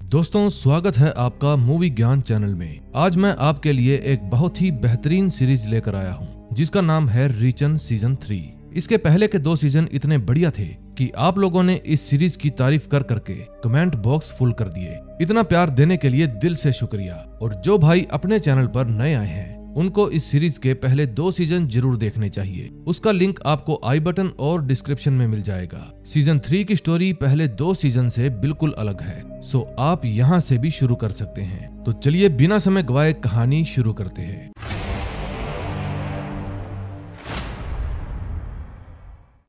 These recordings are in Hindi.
दोस्तों, स्वागत है आपका मूवी ज्ञान चैनल में। आज मैं आपके लिए एक बहुत ही बेहतरीन सीरीज लेकर आया हूं, जिसका नाम है रीचन सीजन 3। इसके पहले के 2 सीजन इतने बढ़िया थे कि आप लोगों ने इस सीरीज की तारीफ कर करके कमेंट बॉक्स फुल कर दिए। इतना प्यार देने के लिए दिल से शुक्रिया। और जो भाई अपने चैनल पर नए आए हैं, उनको इस सीरीज के पहले 2 सीजन जरूर देखने चाहिए। उसका लिंक आपको आई बटन और डिस्क्रिप्शन में मिल जाएगा। सीजन 3 की स्टोरी पहले 2 सीजन से बिल्कुल अलग है, सो आप यहाँ से भी शुरू कर सकते हैं। तो चलिए बिना समय गवाए कहानी शुरू करते हैं।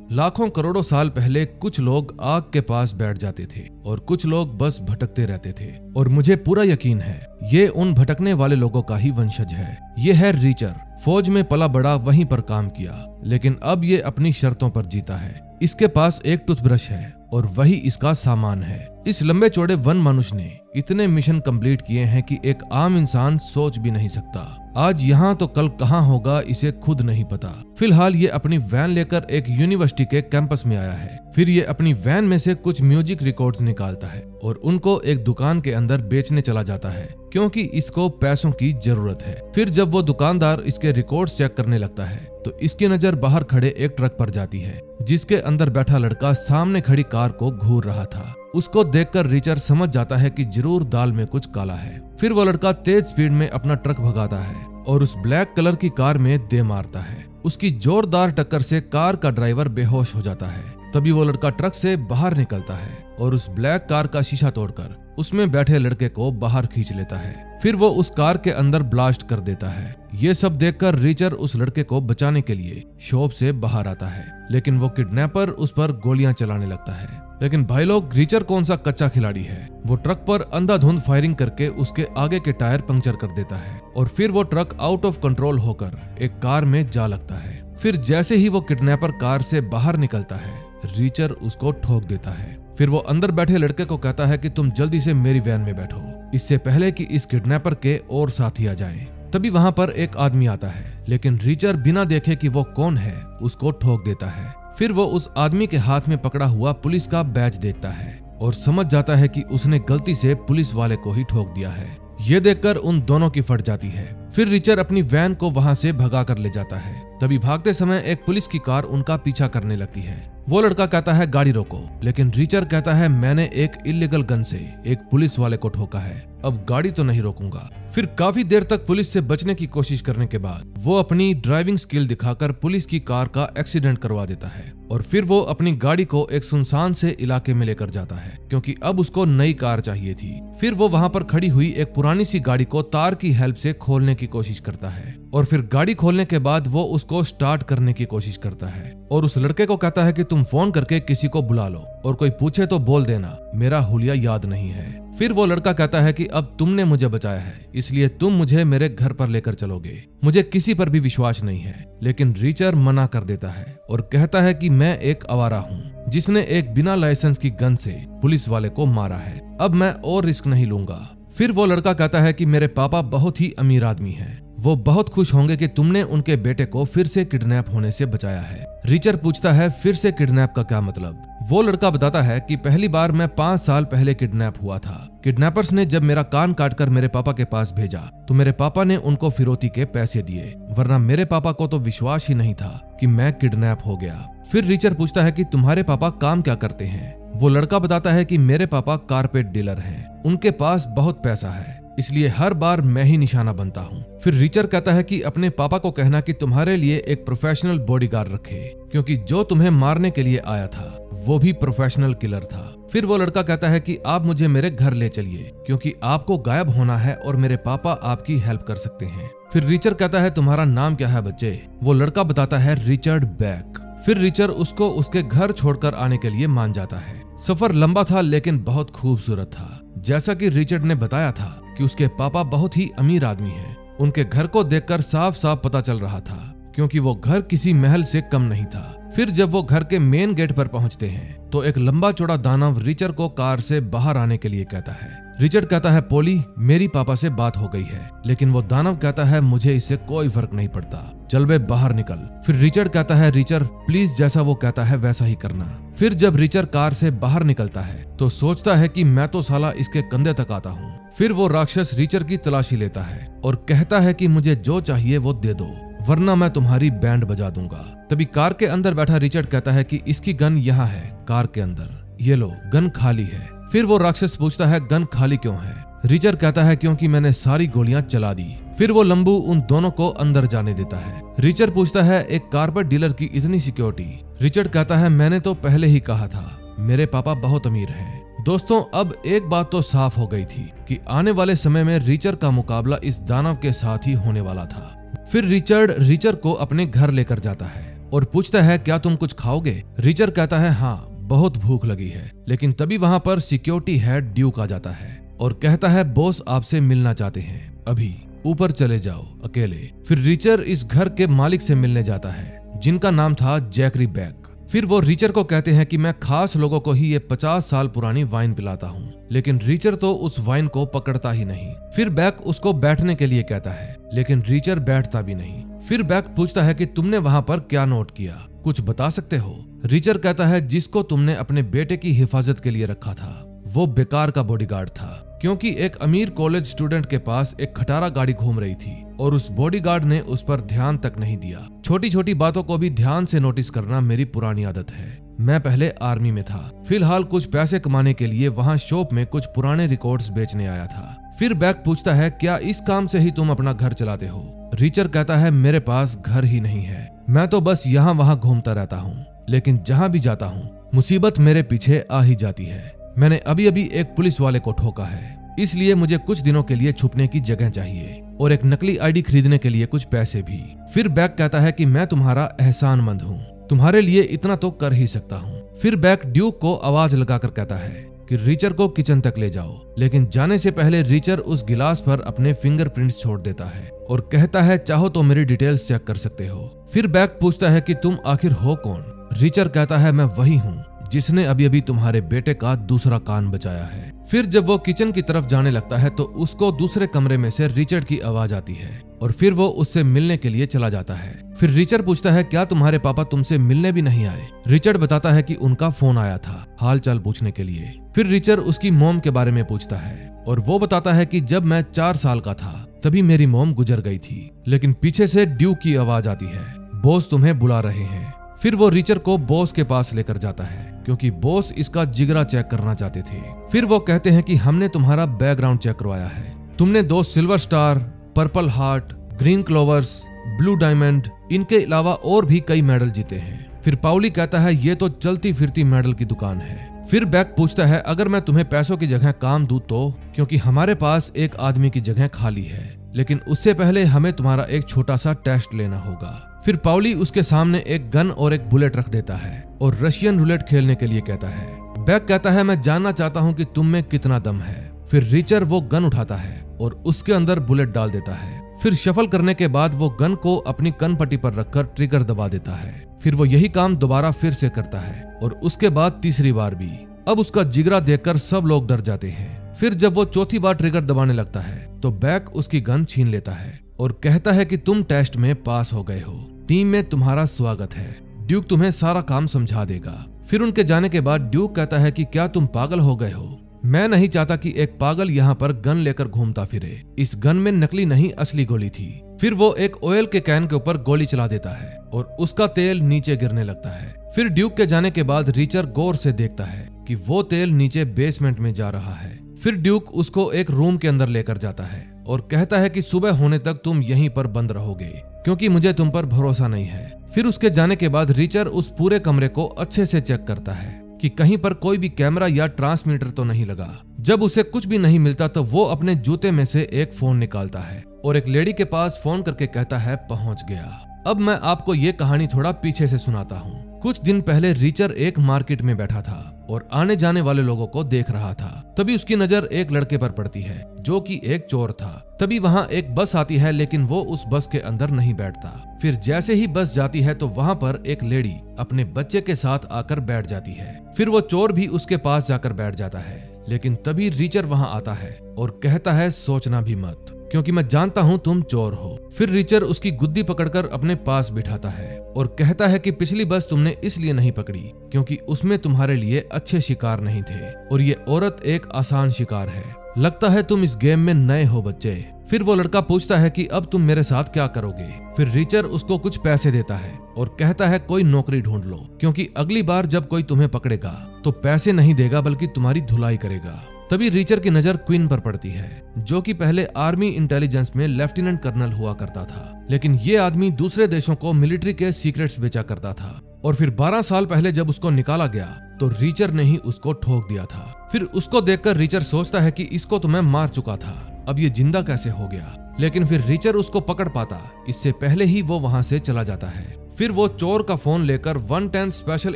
लाखों करोड़ों साल पहले कुछ लोग आग के पास बैठ जाते थे और कुछ लोग बस भटकते रहते थे। और मुझे पूरा यकीन है ये उन भटकने वाले लोगों का ही वंशज है। ये है रीचर। फौज में पला बड़ा, वहीं पर काम किया, लेकिन अब ये अपनी शर्तों पर जीता है। इसके पास एक टूथब्रश है और वही इसका सामान है। इस लंबे चौड़े वन मनुष्य ने इतने मिशन कंप्लीट किए हैं कि एक आम इंसान सोच भी नहीं सकता। आज यहाँ तो कल कहाँ होगा इसे खुद नहीं पता। फिलहाल ये अपनी वैन लेकर एक यूनिवर्सिटी के कैंपस में आया है। फिर ये अपनी वैन में से कुछ म्यूजिक रिकॉर्ड्स निकालता है और उनको एक दुकान के अंदर बेचने चला जाता है, क्योंकि इसको पैसों की जरूरत है। फिर जब वो दुकानदार इसके रिकॉर्ड्स चेक करने लगता है तो इसकी नजर बाहर खड़े एक ट्रक पर जाती है, जिसके अंदर बैठा लड़का सामने खड़ी कार को घूर रहा था। उसको देखकर रीचर समझ जाता है कि जरूर दाल में कुछ काला है। फिर वो लड़का तेज स्पीड में अपना ट्रक भगाता है और उस ब्लैक कलर की कार में दे मारता है। उसकी जोरदार टक्कर से कार का ड्राइवर बेहोश हो जाता है। तभी वो लड़का ट्रक से बाहर निकलता है और उस ब्लैक कार का शीशा तोड़कर उसमें बैठे लड़के को बाहर खींच लेता है। फिर वो उस कार के अंदर ब्लास्ट कर देता है। ये सब देखकर रीचर उस लड़के को बचाने के लिए शॉप से बाहर आता है, लेकिन वो किडनैपर उस पर गोलियां चलाने लगता है। लेकिन भाई लोग, रीचर कौन सा कच्चा खिलाड़ी है। वो ट्रक पर अंधाधुंध फायरिंग करके उसके आगे के टायर पंक्चर कर देता है और फिर वो ट्रक आउट ऑफ कंट्रोल होकर एक कार में जा लगता है। फिर जैसे ही वो किडनैपर कार से बाहर निकलता है, रीचर उसको ठोक देता है। फिर वो अंदर बैठे लड़के को कहता है कि तुम जल्दी से मेरी वैन में बैठो, इससे पहले कि इस किडनैपर के और साथी आ जाएं। तभी वहां पर एक आदमी आता है, लेकिन रीचर बिना देखे कि वो कौन है उसको ठोक देता है। फिर वो उस आदमी के हाथ में पकड़ा हुआ पुलिस का बैज देखता है और समझ जाता है कि उसने गलती से पुलिस वाले को ही ठोक दिया है। ये देखकर उन दोनों की फट जाती है। फिर रीचर अपनी वैन को वहां से भगा कर ले जाता है। तभी भागते समय एक पुलिस की कार उनका पीछा करने लगती है। वो लड़का कहता है गाड़ी रोको, लेकिन रीचर कहता है मैंने एक इल्लीगल गन से एक पुलिस वाले को ठोका है, अब गाड़ी तो नहीं रोकूंगा। फिर काफी देर तक पुलिस से बचने की कोशिश करने के बाद वो अपनी ड्राइविंग स्किल दिखाकर पुलिस की कार का एक्सीडेंट करवा देता है और फिर वो अपनी गाड़ी को एक सुनसान से इलाके में लेकर जाता है, क्योंकि अब उसको नई कार चाहिए थी। फिर वो वहां पर खड़ी हुई एक पुरानी सी गाड़ी को तार की हेल्प से खोलने की कोशिश करता है और फिर गाड़ी खोलने के बाद वो उसको स्टार्ट करने की कोशिश करता है और उस लड़के को कहता है कि तुम फोन करके किसी को बुला लो और कोई पूछे तो बोल देना मेरा हुलिया याद नहीं है। फिर वो लड़का कहता है कि अब तुमने मुझे बचाया है, इसलिए तुम मुझे मेरे घर पर लेकर चलोगे। मुझे किसी पर भी विश्वास नहीं है। लेकिन रीचर मना कर देता है और कहता है कि मैं एक आवारा हूँ जिसने एक बिना लाइसेंस की गन से पुलिस वाले को मारा है, अब मैं और रिस्क नहीं लूंगा। फिर वो लड़का कहता है कि मेरे पापा बहुत ही अमीर आदमी हैं, वो बहुत खुश होंगे कि तुमने उनके बेटे को फिर से किडनैप होने से बचाया है। रीचर पूछता है फिर से किडनैप का क्या मतलब। वो लड़का बताता है कि पहली बार मैं 5 साल पहले किडनैप हुआ था। किडनैपर्स ने जब मेरा कान काटकर मेरे पापा के पास भेजा तो मेरे पापा ने उनको फिरौती के पैसे दिए, वरना मेरे पापा को तो विश्वास ही नहीं था कि मैं किडनैप हो गया। फिर रीचर पूछता है कि तुम्हारे पापा काम क्या करते हैं। वो लड़का बताता है कि मेरे पापा कारपेट डीलर हैं, उनके पास बहुत पैसा है, इसलिए हर बार मैं ही निशाना बनता हूँ। फिर रीचर कहता है कि अपने पापा को कहना कि तुम्हारे लिए एक प्रोफेशनल बॉडीगार्ड रखे, क्योंकि जो तुम्हें मारने के लिए आया था वो भी प्रोफेशनल किलर था। फिर वो लड़का कहता है कि आप मुझे मेरे घर ले चलिए, क्योंकि आपको गायब होना है और मेरे पापा आपकी हेल्प कर सकते हैं। फिर रीचर कहता है तुम्हारा नाम क्या है बच्चे। वो लड़का बताता है रिचर्ड बैक। फिर रीचर उसको उसके घर छोड़कर आने के लिए मान जाता है। सफर लंबा था लेकिन बहुत खूबसूरत था। जैसा कि रिचर्ड ने बताया था कि उसके पापा बहुत ही अमीर आदमी हैं। उनके घर को देखकर साफ साफ पता चल रहा था, क्योंकि वो घर किसी महल से कम नहीं था। फिर जब वो घर के मेन गेट पर पहुंचते हैं तो एक लंबा चौड़ा दानव रिचर को कार से बाहर आने के लिए कहता है, रिचर्ड कहता है पोली मेरी पापा से बात हो गई है, लेकिन वो दानव कहता है मुझे इससे कोई फर्क नहीं पड़ता, चल बे बाहर निकल। फिर रिचर्ड कहता है रिचर्ड प्लीज जैसा वो कहता है वैसा ही करना। फिर जब रिचर्ड कार से बाहर निकलता है तो सोचता है कि मैं तो साला इसके कंधे तक आता हूँ। फिर वो राक्षस रिचर्ड की तलाशी लेता है और कहता है कि मुझे जो चाहिए वो दे दो वरना मैं तुम्हारी बैंड बजा दूंगा। तभी कार के अंदर बैठा रिचर्ड कहता है कि इसकी गन यहाँ है कार के अंदर, ये लो गन खाली है। फिर वो राक्षस पूछता है गन खाली क्यों है? रिचर्ड कहता है क्योंकि मैंने सारी गोलियां चला दी। फिर वो लंबू उन दोनों को अंदर जाने देता है। रिचर्ड पूछता है एक कारपेट डीलर की इतनी सिक्योरिटी? रिचर्ड कहता है मैंने तो पहले ही कहा था मेरे पापा बहुत अमीर हैं। दोस्तों अब एक बात तो साफ हो गई थी कि आने वाले समय में रिचर्ड का मुकाबला इस दानव के साथ ही होने वाला था। फिर रिचर्ड को अपने घर लेकर जाता है और पूछता है क्या तुम कुछ खाओगे? रिचर्ड कहता है हाँ बहुत भूख लगी है। लेकिन तभी वहां पर सिक्योरिटी हेड ड्यूक आ जाता है और कहता है बॉस आपसे मिलना चाहते हैं, अभी ऊपर चले जाओ अकेले। फिर रिचर्ड इस घर के मालिक से मिलने जाता है जिनका नाम था जैकरी बैक। फिर वो रिचर्ड को कहते हैं कि मैं खास लोगों को ही ये 50 साल पुरानी वाइन पिलाता हूँ, लेकिन रिचर्ड तो उस वाइन को पकड़ता ही नहीं। फिर बैक उसको बैठने के लिए कहता है लेकिन रिचर्ड बैठता भी नहीं। फिर बैक पूछता है कि तुमने वहां पर क्या नोट किया, कुछ बता सकते हो? रिचर्ड कहता है जिसको तुमने अपने बेटे की हिफाजत के लिए रखा था वो बेकार का बॉडीगार्ड था, क्योंकि एक अमीर कॉलेज स्टूडेंट के पास एक खटारा गाड़ी घूम रही थी और उस बॉडीगार्ड ने उस पर ध्यान तक नहीं दिया। छोटी छोटी बातों को भी ध्यान से नोटिस करना मेरी पुरानी आदत है। मैं पहले आर्मी में था, फिलहाल कुछ पैसे कमाने के लिए वहाँ शॉप में कुछ पुराने रिकॉर्ड्स बेचने आया था। फिर बैक पूछता है क्या इस काम से ही तुम अपना घर चलाते हो? रिचर्ड कहता है मेरे पास घर ही नहीं है, मैं तो बस यहाँ वहाँ घूमता रहता हूँ, लेकिन जहाँ भी जाता हूँ मुसीबत मेरे पीछे आ ही जाती है। मैंने अभी अभी एक पुलिस वाले को ठोका है, इसलिए मुझे कुछ दिनों के लिए छुपने की जगह चाहिए और एक नकली आईडी खरीदने के लिए कुछ पैसे भी। फिर बैक कहता है कि मैं तुम्हारा एहसानमंद हूँ, तुम्हारे लिए इतना तो कर ही सकता हूँ। फिर बैक ड्यूक को आवाज लगाकर कहता है कि रिचर्ड को किचन तक ले जाओ, लेकिन जाने से पहले रिचर्ड उस गिलास पर अपने फिंगरप्रिंट्स छोड़ देता है और कहता है चाहो तो मेरी डिटेल्स चेक कर सकते हो। फिर बैक पूछता है कि तुम आखिर हो कौन? रिचर्ड कहता है मैं वही हूँ जिसने अभी अभी तुम्हारे बेटे का दूसरा कान बचाया है। फिर जब वो किचन की तरफ जाने लगता है तो उसको दूसरे कमरे में से रिचर्ड की आवाज आती है और फिर वो उससे मिलने के लिए चला जाता है। फिर रिचर्ड पूछता है क्या तुम्हारे पापा तुमसे मिलने भी नहीं आए? रिचर्ड बताता है कि उनका फोन आया था हाल चाल पूछने के लिए। फिर रिचर्ड उसकी मॉम के बारे में पूछता है और वो बताता है कि जब मैं 4 साल का था तभी मेरी मॉम गुजर गई थी। लेकिन पीछे से ड्यूक की आवाज आती है, बॉस तुम्हें बुला रहे हैं। फिर वो रिचर्ड को बॉस के पास लेकर जाता है क्योंकि बॉस इसका जिगरा चेक करना चाहते थे। फिर वो कहते हैं कि हमने तुम्हारा बैकग्राउंड चेक करवाया है, तुमने 2 silver star, purple heart, green clovers, blue diamond, इनके अलावा और भी कई मेडल जीते हैं। फिर पाउली कहता है ये तो चलती फिरती मेडल की दुकान है। फिर बैक पूछता है अगर मैं तुम्हें पैसों की जगह काम दूं तो? क्योंकि हमारे पास एक आदमी की जगह खाली है, लेकिन उससे पहले हमें तुम्हारा एक छोटा सा टेस्ट लेना होगा। फिर पाउली उसके सामने एक गन और एक बुलेट रख देता है और रशियन रूलेट खेलने के लिए कहता है। बैक कहता है मैं जानना चाहता हूँ कि तुम में कितना दम है। फिर रिचर्ड वो गन उठाता है और उसके अंदर बुलेट डाल देता है। फिर शफल करने के बाद वो गन को अपनी कनपट्टी पर रखकर ट्रिगर दबा देता है। फिर वो यही काम दोबारा फिर से करता है और उसके बाद तीसरी बार भी। अब उसका जिगरा देखकर सब लोग डर जाते हैं। फिर जब वो चौथी बार ट्रिगर दबाने लगता है तो बैक उसकी गन छीन लेता है और कहता है कि तुम टेस्ट में पास हो गए हो, टीम में तुम्हारा स्वागत है, ड्यूक तुम्हें सारा काम समझा देगा। फिर उनके जाने के बाद ड्यूक कहता है कि क्या तुम पागल हो गए हो? मैं नहीं चाहता कि एक पागल यहाँ पर गन लेकर घूमता फिरे। इस गन में नकली नहीं असली गोली थी। फिर वो एक ऑयल के कैन के ऊपर गोली चला देता है और उसका तेल नीचे गिरने लगता है। फिर ड्यूक के जाने के बाद रिचर्ड गौर से देखता है कि वो तेल नीचे बेसमेंट में जा रहा है। फिर ड्यूक उसको एक रूम के अंदर लेकर जाता है और कहता है कि सुबह होने तक तुम यहीं पर बंद रहोगे क्योंकि मुझे तुम पर भरोसा नहीं है। फिर उसके जाने के बाद रिचर्ड उस पूरे कमरे को अच्छे से चेक करता है कि कहीं पर कोई भी कैमरा या ट्रांसमीटर तो नहीं लगा। जब उसे कुछ भी नहीं मिलता तो वो अपने जूते में से एक फोन निकालता है और एक लेडी के पास फोन करके कहता है पहुंच गया। अब मैं आपको ये कहानी थोड़ा पीछे से सुनाता हूँ। कुछ दिन पहले रिचर्ड एक मार्केट में बैठा था और आने जाने वाले लोगों को देख रहा था। तभी उसकी नजर एक लड़के पर पड़ती है जो कि एक चोर था। तभी वहाँ एक बस आती है लेकिन वो उस बस के अंदर नहीं बैठता। फिर जैसे ही बस जाती है तो वहाँ पर एक लेडी अपने बच्चे के साथ आकर बैठ जाती है। फिर वो चोर भी उसके पास जाकर बैठ जाता है लेकिन तभी रीचर वहां आता है और कहता है सोचना भी मत, क्योंकि मैं जानता हूं तुम चोर हो। फिर रीचर उसकी गुद्दी पकड़कर अपने पास बिठाता है और कहता है कि पिछली बस तुमने इसलिए नहीं पकड़ी क्योंकि उसमें तुम्हारे लिए अच्छे शिकार नहीं थे और ये औरत एक आसान शिकार है। लगता है तुम इस गेम में नए हो बच्चे। फिर वो लड़का पूछता है कि अब तुम मेरे साथ क्या करोगे। फिर रीचर उसको कुछ पैसे देता है और कहता है कोई नौकरी ढूंढ लो, क्योंकि अगली बार जब कोई तुम्हें पकड़ेगा तो पैसे नहीं देगा बल्कि तुम्हारी धुलाई करेगा। तभी रीचर की नजर क्वीन पर पड़ती है, जो कि पहले आर्मी इंटेलिजेंस में लेफ्टिनेंट कर्नल हुआ करता था, लेकिन ये आदमी दूसरे देशों को मिलिट्री के सीक्रेट्स बेचा करता था। और फिर 12 साल पहले जब उसको निकाला गया तो रीचर ने ही उसको ठोक दिया था। फिर उसको देखकर रीचर सोचता है कि इसको तो मैं मार चुका था, अब ये जिंदा कैसे हो गया। लेकिन फिर रीचर उसको पकड़ पाता इससे पहले ही वो वहां से चला जाता है। फिर वो चोर का फोन लेकर 110 स्पेशल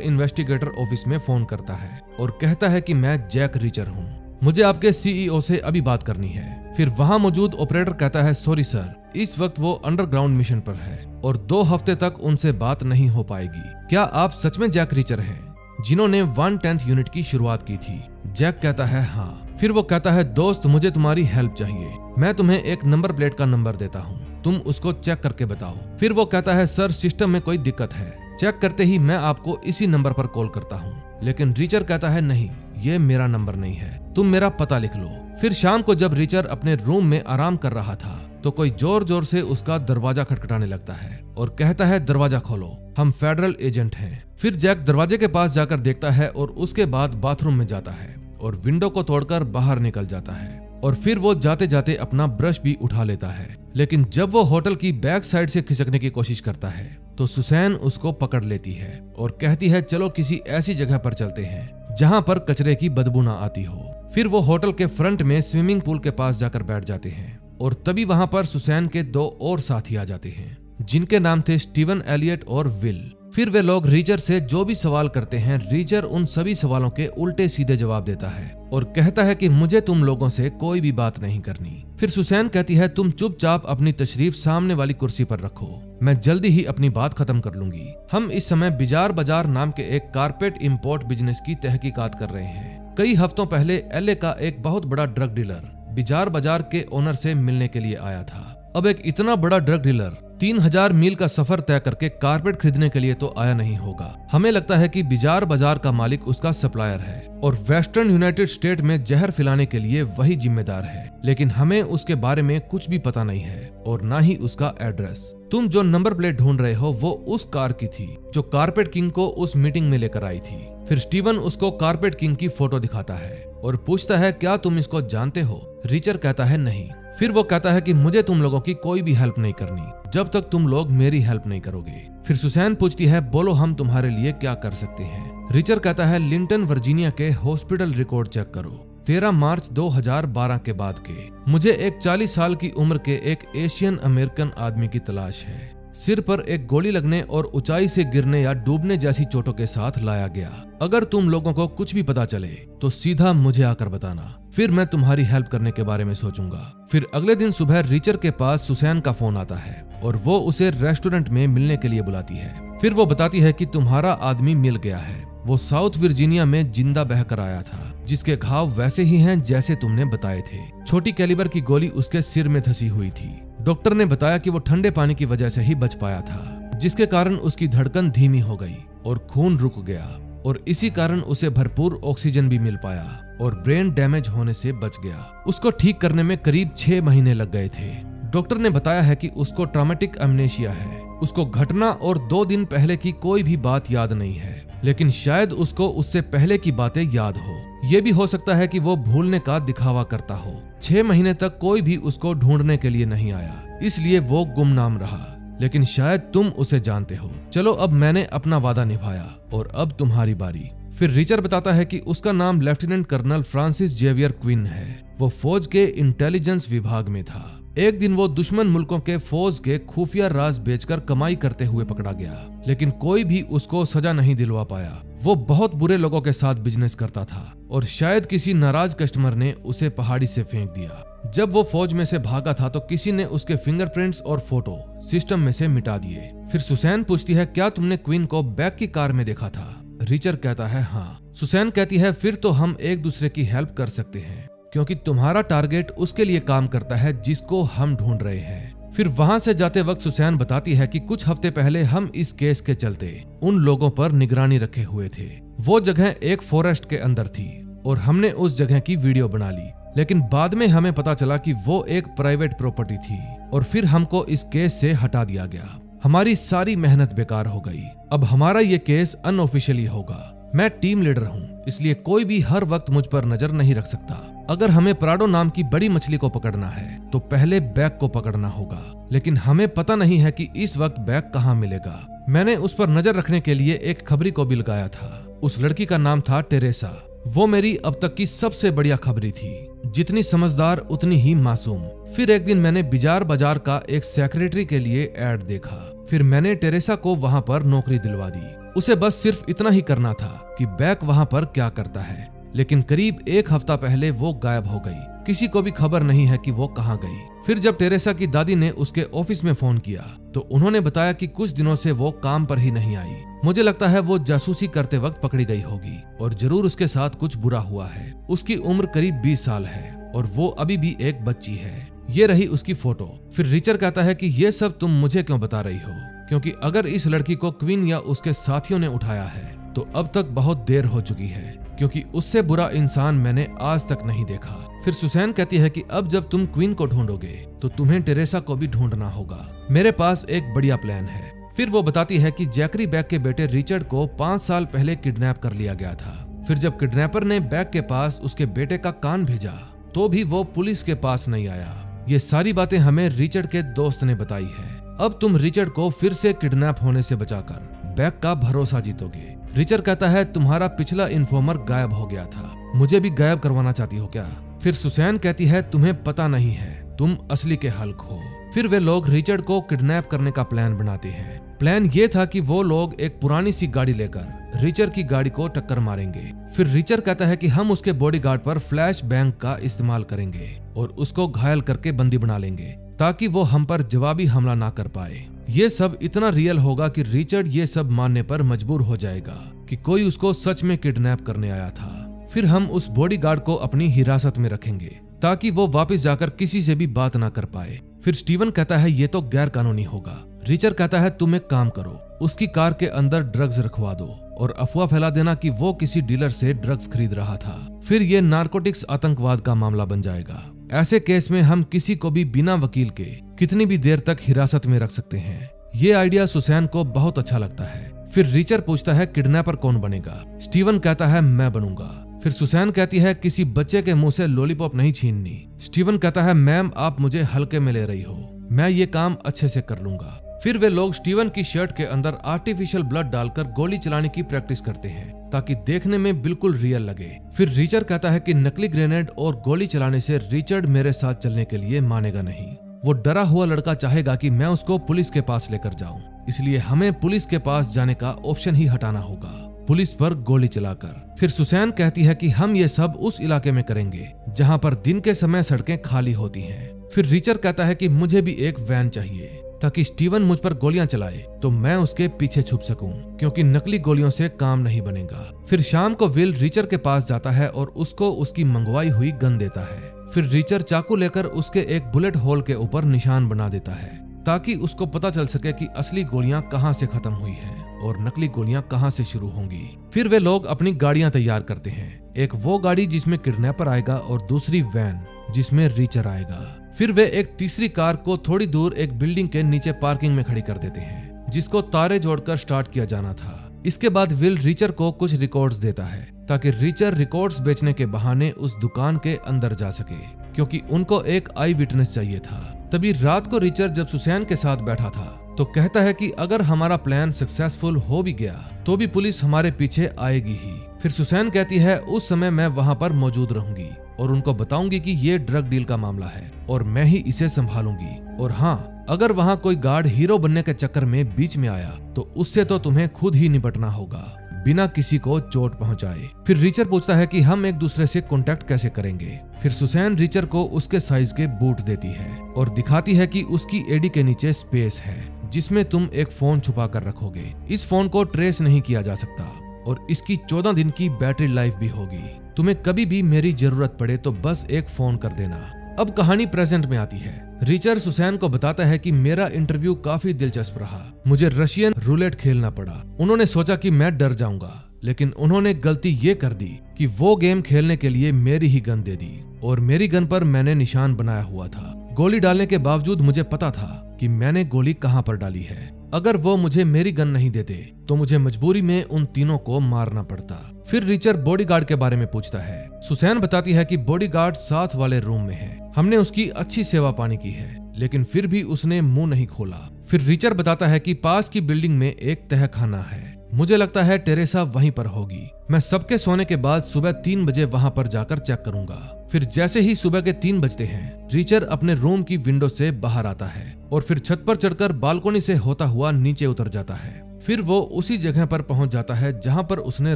इन्वेस्टिगेटर ऑफिस में फोन करता है और कहता है कि मैं जैक रीचर हूँ, मुझे आपके सीईओ से अभी बात करनी है। फिर वहां मौजूद ऑपरेटर कहता है सॉरी सर, इस वक्त वो अंडरग्राउंड मिशन पर है और 2 हफ्ते तक उनसे बात नहीं हो पाएगी। क्या आप सच में जैक रीचर हैं जिन्होंने 110th यूनिट की शुरुआत की थी? जैक कहता है हाँ। फिर वो कहता है दोस्त, मुझे तुम्हारी हेल्प चाहिए, मैं तुम्हें एक नंबर प्लेट का नंबर देता हूँ, तुम उसको चेक करके बताओ। फिर वो कहता है सर सिस्टम में कोई दिक्कत है, चेक करते ही मैं आपको इसी नंबर पर कॉल करता हूँ। लेकिन रीचर कहता है नहीं, ये मेरा नंबर नहीं है, तुम मेरा पता लिख लो। फिर शाम को जब रीचर अपने रूम में आराम कर रहा था तो कोई जोर जोर से उसका दरवाजा खटखटाने लगता है और कहता है दरवाजा खोलो, हम फेडरल एजेंट हैं। फिर जैक दरवाजे के पास जाकर देखता है और उसके बाद बाथरूम में जाता है और विंडो को तोड़कर बाहर निकल जाता है। और फिर वो जाते जाते अपना ब्रश भी उठा लेता है। लेकिन जब वो होटल की बैक साइड से खिसकने की कोशिश करता है तो सुसैन उसको पकड़ लेती है और कहती है चलो किसी ऐसी जगह पर चलते हैं जहां पर कचरे की बदबू ना आती हो। फिर वो होटल के फ्रंट में स्विमिंग पूल के पास जाकर बैठ जाते हैं और तभी वहां पर सुसैन के 2 और साथी आ जाते हैं जिनके नाम थे स्टीवन एलियट और विल। फिर वे लोग रीचर से जो भी सवाल करते हैं, रीचर उन सभी सवालों के उल्टे सीधे जवाब देता है और कहता है कि मुझे तुम लोगों से कोई भी बात नहीं करनी। फिर सुसैन कहती है तुम चुपचाप अपनी तशरीफ सामने वाली कुर्सी पर रखो, मैं जल्दी ही अपनी बात खत्म कर लूंगी। हम इस समय बिजार बाजार नाम के एक कारपेट इंपोर्ट बिजनेस की तहकीकात कर रहे हैं। कई हफ्तों पहले एलए का एक बहुत बड़ा ड्रग डीलर बिजार बाजार के ओनर से मिलने के लिए आया था। अब एक इतना बड़ा ड्रग डीलर 3000 मील का सफर तय करके कारपेट खरीदने के लिए तो आया नहीं होगा। हमें लगता है कि बिजार बाजार का मालिक उसका सप्लायर है और वेस्टर्न यूनाइटेड स्टेट में जहर फैलाने के लिए वही जिम्मेदार है, लेकिन हमें उसके बारे में कुछ भी पता नहीं है और ना ही उसका एड्रेस। तुम जो नंबर प्लेट ढूंढ रहे हो वो उस कार की थी जो कारपेट किंग को उस मीटिंग में लेकर आई थी। फिर स्टीवन उसको कारपेट किंग की फोटो दिखाता है और पूछता है क्या तुम इसको जानते हो? रीचर कहता है नहीं। फिर वो कहता है कि मुझे तुम लोगों की कोई भी हेल्प नहीं करनी जब तक तुम लोग मेरी हेल्प नहीं करोगे। फिर सुसैन पूछती है बोलो हम तुम्हारे लिए क्या कर सकते हैं? रीचर कहता है लिंटन वर्जीनिया के हॉस्पिटल रिकॉर्ड चेक करो, 13 मार्च 2012 के बाद के। मुझे एक 40 साल की उम्र के एक एशियन अमेरिकन आदमी की तलाश है, सिर पर एक गोली लगने और ऊंचाई से गिरने या डूबने जैसी चोटों के साथ लाया गया। अगर तुम लोगों को कुछ भी पता चले तो सीधा मुझे आकर बताना, फिर मैं तुम्हारी हेल्प करने के बारे में सोचूंगा। फिर अगले दिन सुबह रीचर के पास सुसैन का फोन आता है और वो उसे रेस्टोरेंट में मिलने के लिए बुलाती है। फिर वो बताती है कि तुम्हारा आदमी मिल गया है, वो साउथ वर्जीनिया में जिंदा बहकर आया था, जिसके घाव वैसे ही हैं जैसे तुमने बताए थे। छोटी कैलिबर की गोली उसके सिर में धसी हुई थी। डॉक्टर ने बताया कि वो ठंडे पानी की वजह से ही बच पाया था, जिसके कारण उसकी धड़कन धीमी हो गई और खून रुक गया और इसी कारण उसे भरपूर ऑक्सीजन भी मिल पाया और ब्रेन डैमेज होने से बच गया। उसको ठीक करने में करीब 6 महीने लग गए थे। डॉक्टर ने बताया है कि उसको ट्रॉमेटिक अमनेशिया है, उसको घटना और 2 दिन पहले की कोई भी बात याद नहीं है, लेकिन शायद उसको उससे पहले की बातें याद हो। ये भी हो सकता है कि वो भूलने का दिखावा करता हो। 6 महीने तक कोई भी उसको ढूंढने के लिए नहीं आया, इसलिए वो गुमनाम रहा, लेकिन शायद तुम उसे जानते हो। चलो अब मैंने अपना वादा निभाया और अब तुम्हारी बारी। फिर रीचर बताता है कि उसका नाम lieutenant colonel Francis Xavier Quinn है, वो फौज के इंटेलिजेंस विभाग में था। एक दिन वो दुश्मन मुल्कों के फौज के खुफिया राज बेचकर कमाई करते हुए पकड़ा गया, लेकिन कोई भी उसको सजा नहीं दिलवा पाया। वो बहुत बुरे लोगों के साथ बिजनेस करता था और शायद किसी नाराज कस्टमर ने उसे पहाड़ी से फेंक दिया। जब वो फौज में से भागा था तो किसी ने उसके फिंगरप्रिंट्स और फोटो सिस्टम में से मिटा दिए। फिर सुसैन पूछती है क्या तुमने क्वीन को बैक की कार में देखा था? रिचर्ड कहता है हाँ। सुसैन कहती है फिर तो हम एक दूसरे की हेल्प कर सकते हैं, क्योंकि तुम्हारा टारगेट उसके लिए काम करता है जिसको हम ढूंढ रहे हैं। फिर वहां से जाते वक्त सुसैन बताती है कि कुछ हफ्ते पहले हम इस केस के चलते उन लोगों पर निगरानी रखे हुए थे। वो जगह एक फॉरेस्ट के अंदर थी और हमने उस जगह की वीडियो बना ली, लेकिन बाद में हमें पता चला कि वो एक प्राइवेट प्रॉपर्टी थी और फिर हमको इस केस से हटा दिया गया। हमारी सारी मेहनत बेकार हो गई। अब हमारा ये केस अनऑफिशियली होगा। मैं टीम लीडर हूँ, इसलिए कोई भी हर वक्त मुझ पर नजर नहीं रख सकता। अगर हमें प्राडो नाम की बड़ी मछली को पकड़ना है तो पहले बैग को पकड़ना होगा, लेकिन हमें पता नहीं है कि इस वक्त बैग कहाँ मिलेगा। मैंने उस पर नजर रखने के लिए एक खबरी को भी लगाया था। उस लड़की का नाम था टेरेसा। वो मेरी अब तक की सबसे बढ़िया खबरी थी, जितनी समझदार उतनी ही मासूम। फिर एक दिन मैंने बिजार बाजार का एक सेक्रेटरी के लिए ऐड देखा। फिर मैंने टेरेसा को वहां पर नौकरी दिलवा दी। उसे बस सिर्फ इतना ही करना था कि बैक वहां पर क्या करता है। लेकिन करीब एक हफ्ता पहले वो गायब हो गई। किसी को भी खबर नहीं है कि वो कहाँ गई। फिर जब टेरेसा की दादी ने उसके ऑफिस में फोन किया तो उन्होंने बताया कि कुछ दिनों से वो काम पर ही नहीं आई। मुझे लगता है वो जासूसी करते वक्त पकड़ी गई होगी और जरूर उसके साथ कुछ बुरा हुआ है। उसकी उम्र करीब 20 साल है और वो अभी भी एक बच्ची है। ये रही उसकी फोटो। फिर रिचर्ड कहता है कि ये सब तुम मुझे क्यों बता रही हो, क्योंकि अगर इस लड़की को क्वीन या उसके साथियों ने उठाया है तो अब तक बहुत देर हो चुकी है, क्योंकि उससे बुरा इंसान मैंने आज तक नहीं देखा। फिर सुसैन कहती है कि अब जब तुम क्वीन को ढूंढोगे तो तुम्हें टेरेसा को भी ढूंढना होगा। मेरे पास एक बढ़िया प्लान है। फिर वो बताती है कि जैकरी बैग के बेटे रिचर्ड को 5 साल पहले किडनैप कर लिया गया था। फिर जब किडनैपर ने बैग के पास उसके बेटे का कान भेजा तो भी वो पुलिस के पास नहीं आया। ये सारी बातें हमें रिचर्ड के दोस्त ने बताई है। अब तुम रिचर्ड को फिर से किडनैप होने से बचाकर बैग का भरोसा जीतोगे। रिचर्ड कहता है तुम्हारा पिछला इन्फॉर्मर गायब हो गया था, मुझे भी गायब करवाना चाहती हो क्या? फिर सुसैन कहती है तुम्हें पता नहीं है, तुम असली के हल्क हो। फिर वे लोग रिचर्ड को किडनैप करने का प्लान बनाते हैं। प्लान ये था कि वो लोग एक पुरानी सी गाड़ी लेकर रिचर्ड की गाड़ी को टक्कर मारेंगे। फिर रिचर्ड कहता है कि हम उसके बॉडीगार्ड पर फ्लैश बैंग का इस्तेमाल करेंगे और उसको घायल करके बंदी बना लेंगे ताकि वो हम पर जवाबी हमला ना कर पाए। ये सब इतना रियल होगा कि रिचर्ड ये सब मानने पर मजबूर हो जाएगा कि कोई उसको सच में किडनैप करने आया था। फिर हम उस बॉडीगार्ड को अपनी हिरासत में रखेंगे ताकि वो वापस जाकर किसी से भी बात ना कर पाए। फिर स्टीवन कहता है ये तो गैर कानूनी होगा। रिचर्ड कहता है तुम एक काम करो, उसकी कार के अंदर ड्रग्स रखवा दो और अफवाह फैला देना कि वो किसी डीलर से ड्रग्स खरीद रहा था। फिर ये नारकोटिक्स आतंकवाद का मामला बन जाएगा। ऐसे केस में हम किसी को भी बिना वकील के कितनी भी देर तक हिरासत में रख सकते हैं। ये आइडिया सुसैन को बहुत अच्छा लगता है। फिर रिचर्ड पूछता है किडनैपर कौन बनेगा? स्टीवन कहता है मैं बनूंगा। फिर सुसैन कहती है किसी बच्चे के मुंह से लॉलीपॉप नहीं छीननी। स्टीवन कहता है मैम आप मुझे हल्के में ले रही हो, मैं ये काम अच्छे से कर लूंगा। फिर वे लोग स्टीवन की शर्ट के अंदर आर्टिफिशियल ब्लड डालकर गोली चलाने की प्रैक्टिस करते हैं ताकि देखने में बिल्कुल रियल लगे। फिर रिचर्ड कहता है कि नकली ग्रेनेड और गोली चलाने से रिचर्ड मेरे साथ चलने के लिए मानेगा नहीं। वो डरा हुआ लड़का चाहेगा कि मैं उसको पुलिस के पास लेकर जाऊं, इसलिए हमें पुलिस के पास जाने का ऑप्शन ही हटाना होगा, पुलिस पर गोली चलाकर। फिर सुसैन कहती है कि हम ये सब उस इलाके में करेंगे जहां पर दिन के समय सड़कें खाली होती हैं। फिर रिचर्ड कहता है कि मुझे भी एक वैन चाहिए ताकि स्टीवन मुझ पर गोलियां चलाए तो मैं उसके पीछे छुप सकूं, क्योंकि नकली गोलियों से काम नहीं बनेगा। फिर शाम को विल रिचर्ड के पास जाता है और उसको उसकी मंगवाई हुई गन देता है। फिर रिचर्ड चाकू लेकर उसके एक बुलेट होल के ऊपर निशान बना देता है ताकि उसको पता चल सके कि असली गोलियां कहां से खत्म हुई हैं और नकली गोलियां कहां से शुरू होंगी। फिर वे लोग अपनी गाड़ियां तैयार करते हैं, एक वो गाड़ी जिसमें किडनैपर आएगा और दूसरी वैन जिसमें रिचर्ड आएगा। फिर वे एक तीसरी कार को थोड़ी दूर एक बिल्डिंग के नीचे पार्किंग में खड़ी कर देते हैं जिसको तारे जोड़कर स्टार्ट किया जाना था। इसके बाद विल रिचर्ड को कुछ रिकॉर्ड्स देता है ताकि रिचर्ड रिकॉर्ड्स बेचने के बहाने उस दुकान के अंदर जा सके, क्योंकि उनको एक आई विटनेस चाहिए था। तभी रात को रिचर्ड जब सुसैन के साथ बैठा था तो कहता है कि अगर हमारा प्लान सक्सेसफुल हो भी गया तो भी पुलिस हमारे पीछे आएगी ही। फिर सुसैन कहती है उस समय मैं वहां पर मौजूद रहूंगी और उनको बताऊंगी कि ये ड्रग डील का मामला है और मैं ही इसे संभालूंगी। और हाँ, अगर वहां कोई गार्ड हीरो बनने के चक्कर में बीच में आया तो उससे तो तुम्हें खुद ही निपटना होगा बिना किसी को चोट पहुंचाए। फिर रिचर्ड पूछता है कि हम एक दूसरे से कांटेक्ट कैसे करेंगे। फिर सुसैन रिचर्ड को उसके साइज के बूट देती है और दिखाती है कि उसकी एडी के नीचे स्पेस है जिसमें तुम एक फोन छुपा कर रखोगे। इस फोन को ट्रेस नहीं किया जा सकता और इसकी 14 दिन की बैटरी लाइफ भी होगी। तुम्हें कभी भी मेरी जरूरत पड़े तो बस एक फोन कर देना। अब कहानी प्रेजेंट में आती है। रिचर्ड सुसैन को बताता है कि मेरा इंटरव्यू काफी दिलचस्प रहा, मुझे रशियन रूलेट खेलना पड़ा। उन्होंने सोचा कि मैं डर जाऊंगा, लेकिन उन्होंने गलती ये कर दी कि वो गेम खेलने के लिए मेरी ही गन दे दी और मेरी गन पर मैंने निशान बनाया हुआ था। गोली डालने के बावजूद मुझे पता था कि मैंने गोली कहां पर डाली है। अगर वो मुझे मेरी गन नहीं देते तो मुझे मजबूरी में उन तीनों को मारना पड़ता। फिर रिचर्ड बॉडीगार्ड के बारे में पूछता है। सुसैन बताती है कि बॉडीगार्ड साथ वाले रूम में है, हमने उसकी अच्छी सेवा पानी की है, लेकिन फिर भी उसने मुंह नहीं खोला। फिर रिचर्ड बताता है कि पास की बिल्डिंग में एक तहखाना है, मुझे लगता है टेरेसा वहीं पर होगी। मैं सबके सोने के बाद सुबह 3 बजे वहां पर जाकर चेक करूंगा। फिर जैसे ही सुबह के 3 बजते हैं, रिचर्ड अपने रूम की विंडो से बाहर आता है और फिर छत पर चढ़कर बालकोनी से होता हुआ नीचे उतर जाता है। फिर वो उसी जगह पर पहुंच जाता है जहां पर उसने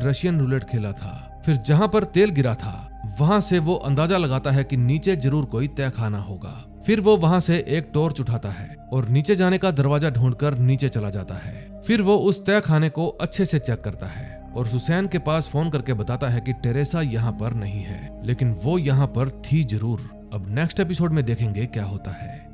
रशियन रूलेट खेला था। फिर जहां पर तेल गिरा था वहां से वो अंदाजा लगाता है कि नीचे जरूर कोई तहखाना होगा। फिर वो वहां से एक टॉर्च उठाता है और नीचे जाने का दरवाजा ढूंढकर नीचे चला जाता है। फिर वो उस तहखाने को अच्छे से चेक करता है और सुसैन के पास फोन करके बताता है कि टेरेसा यहाँ पर नहीं है, लेकिन वो यहाँ पर थी जरूर। अब नेक्स्ट एपिसोड में देखेंगे क्या होता है।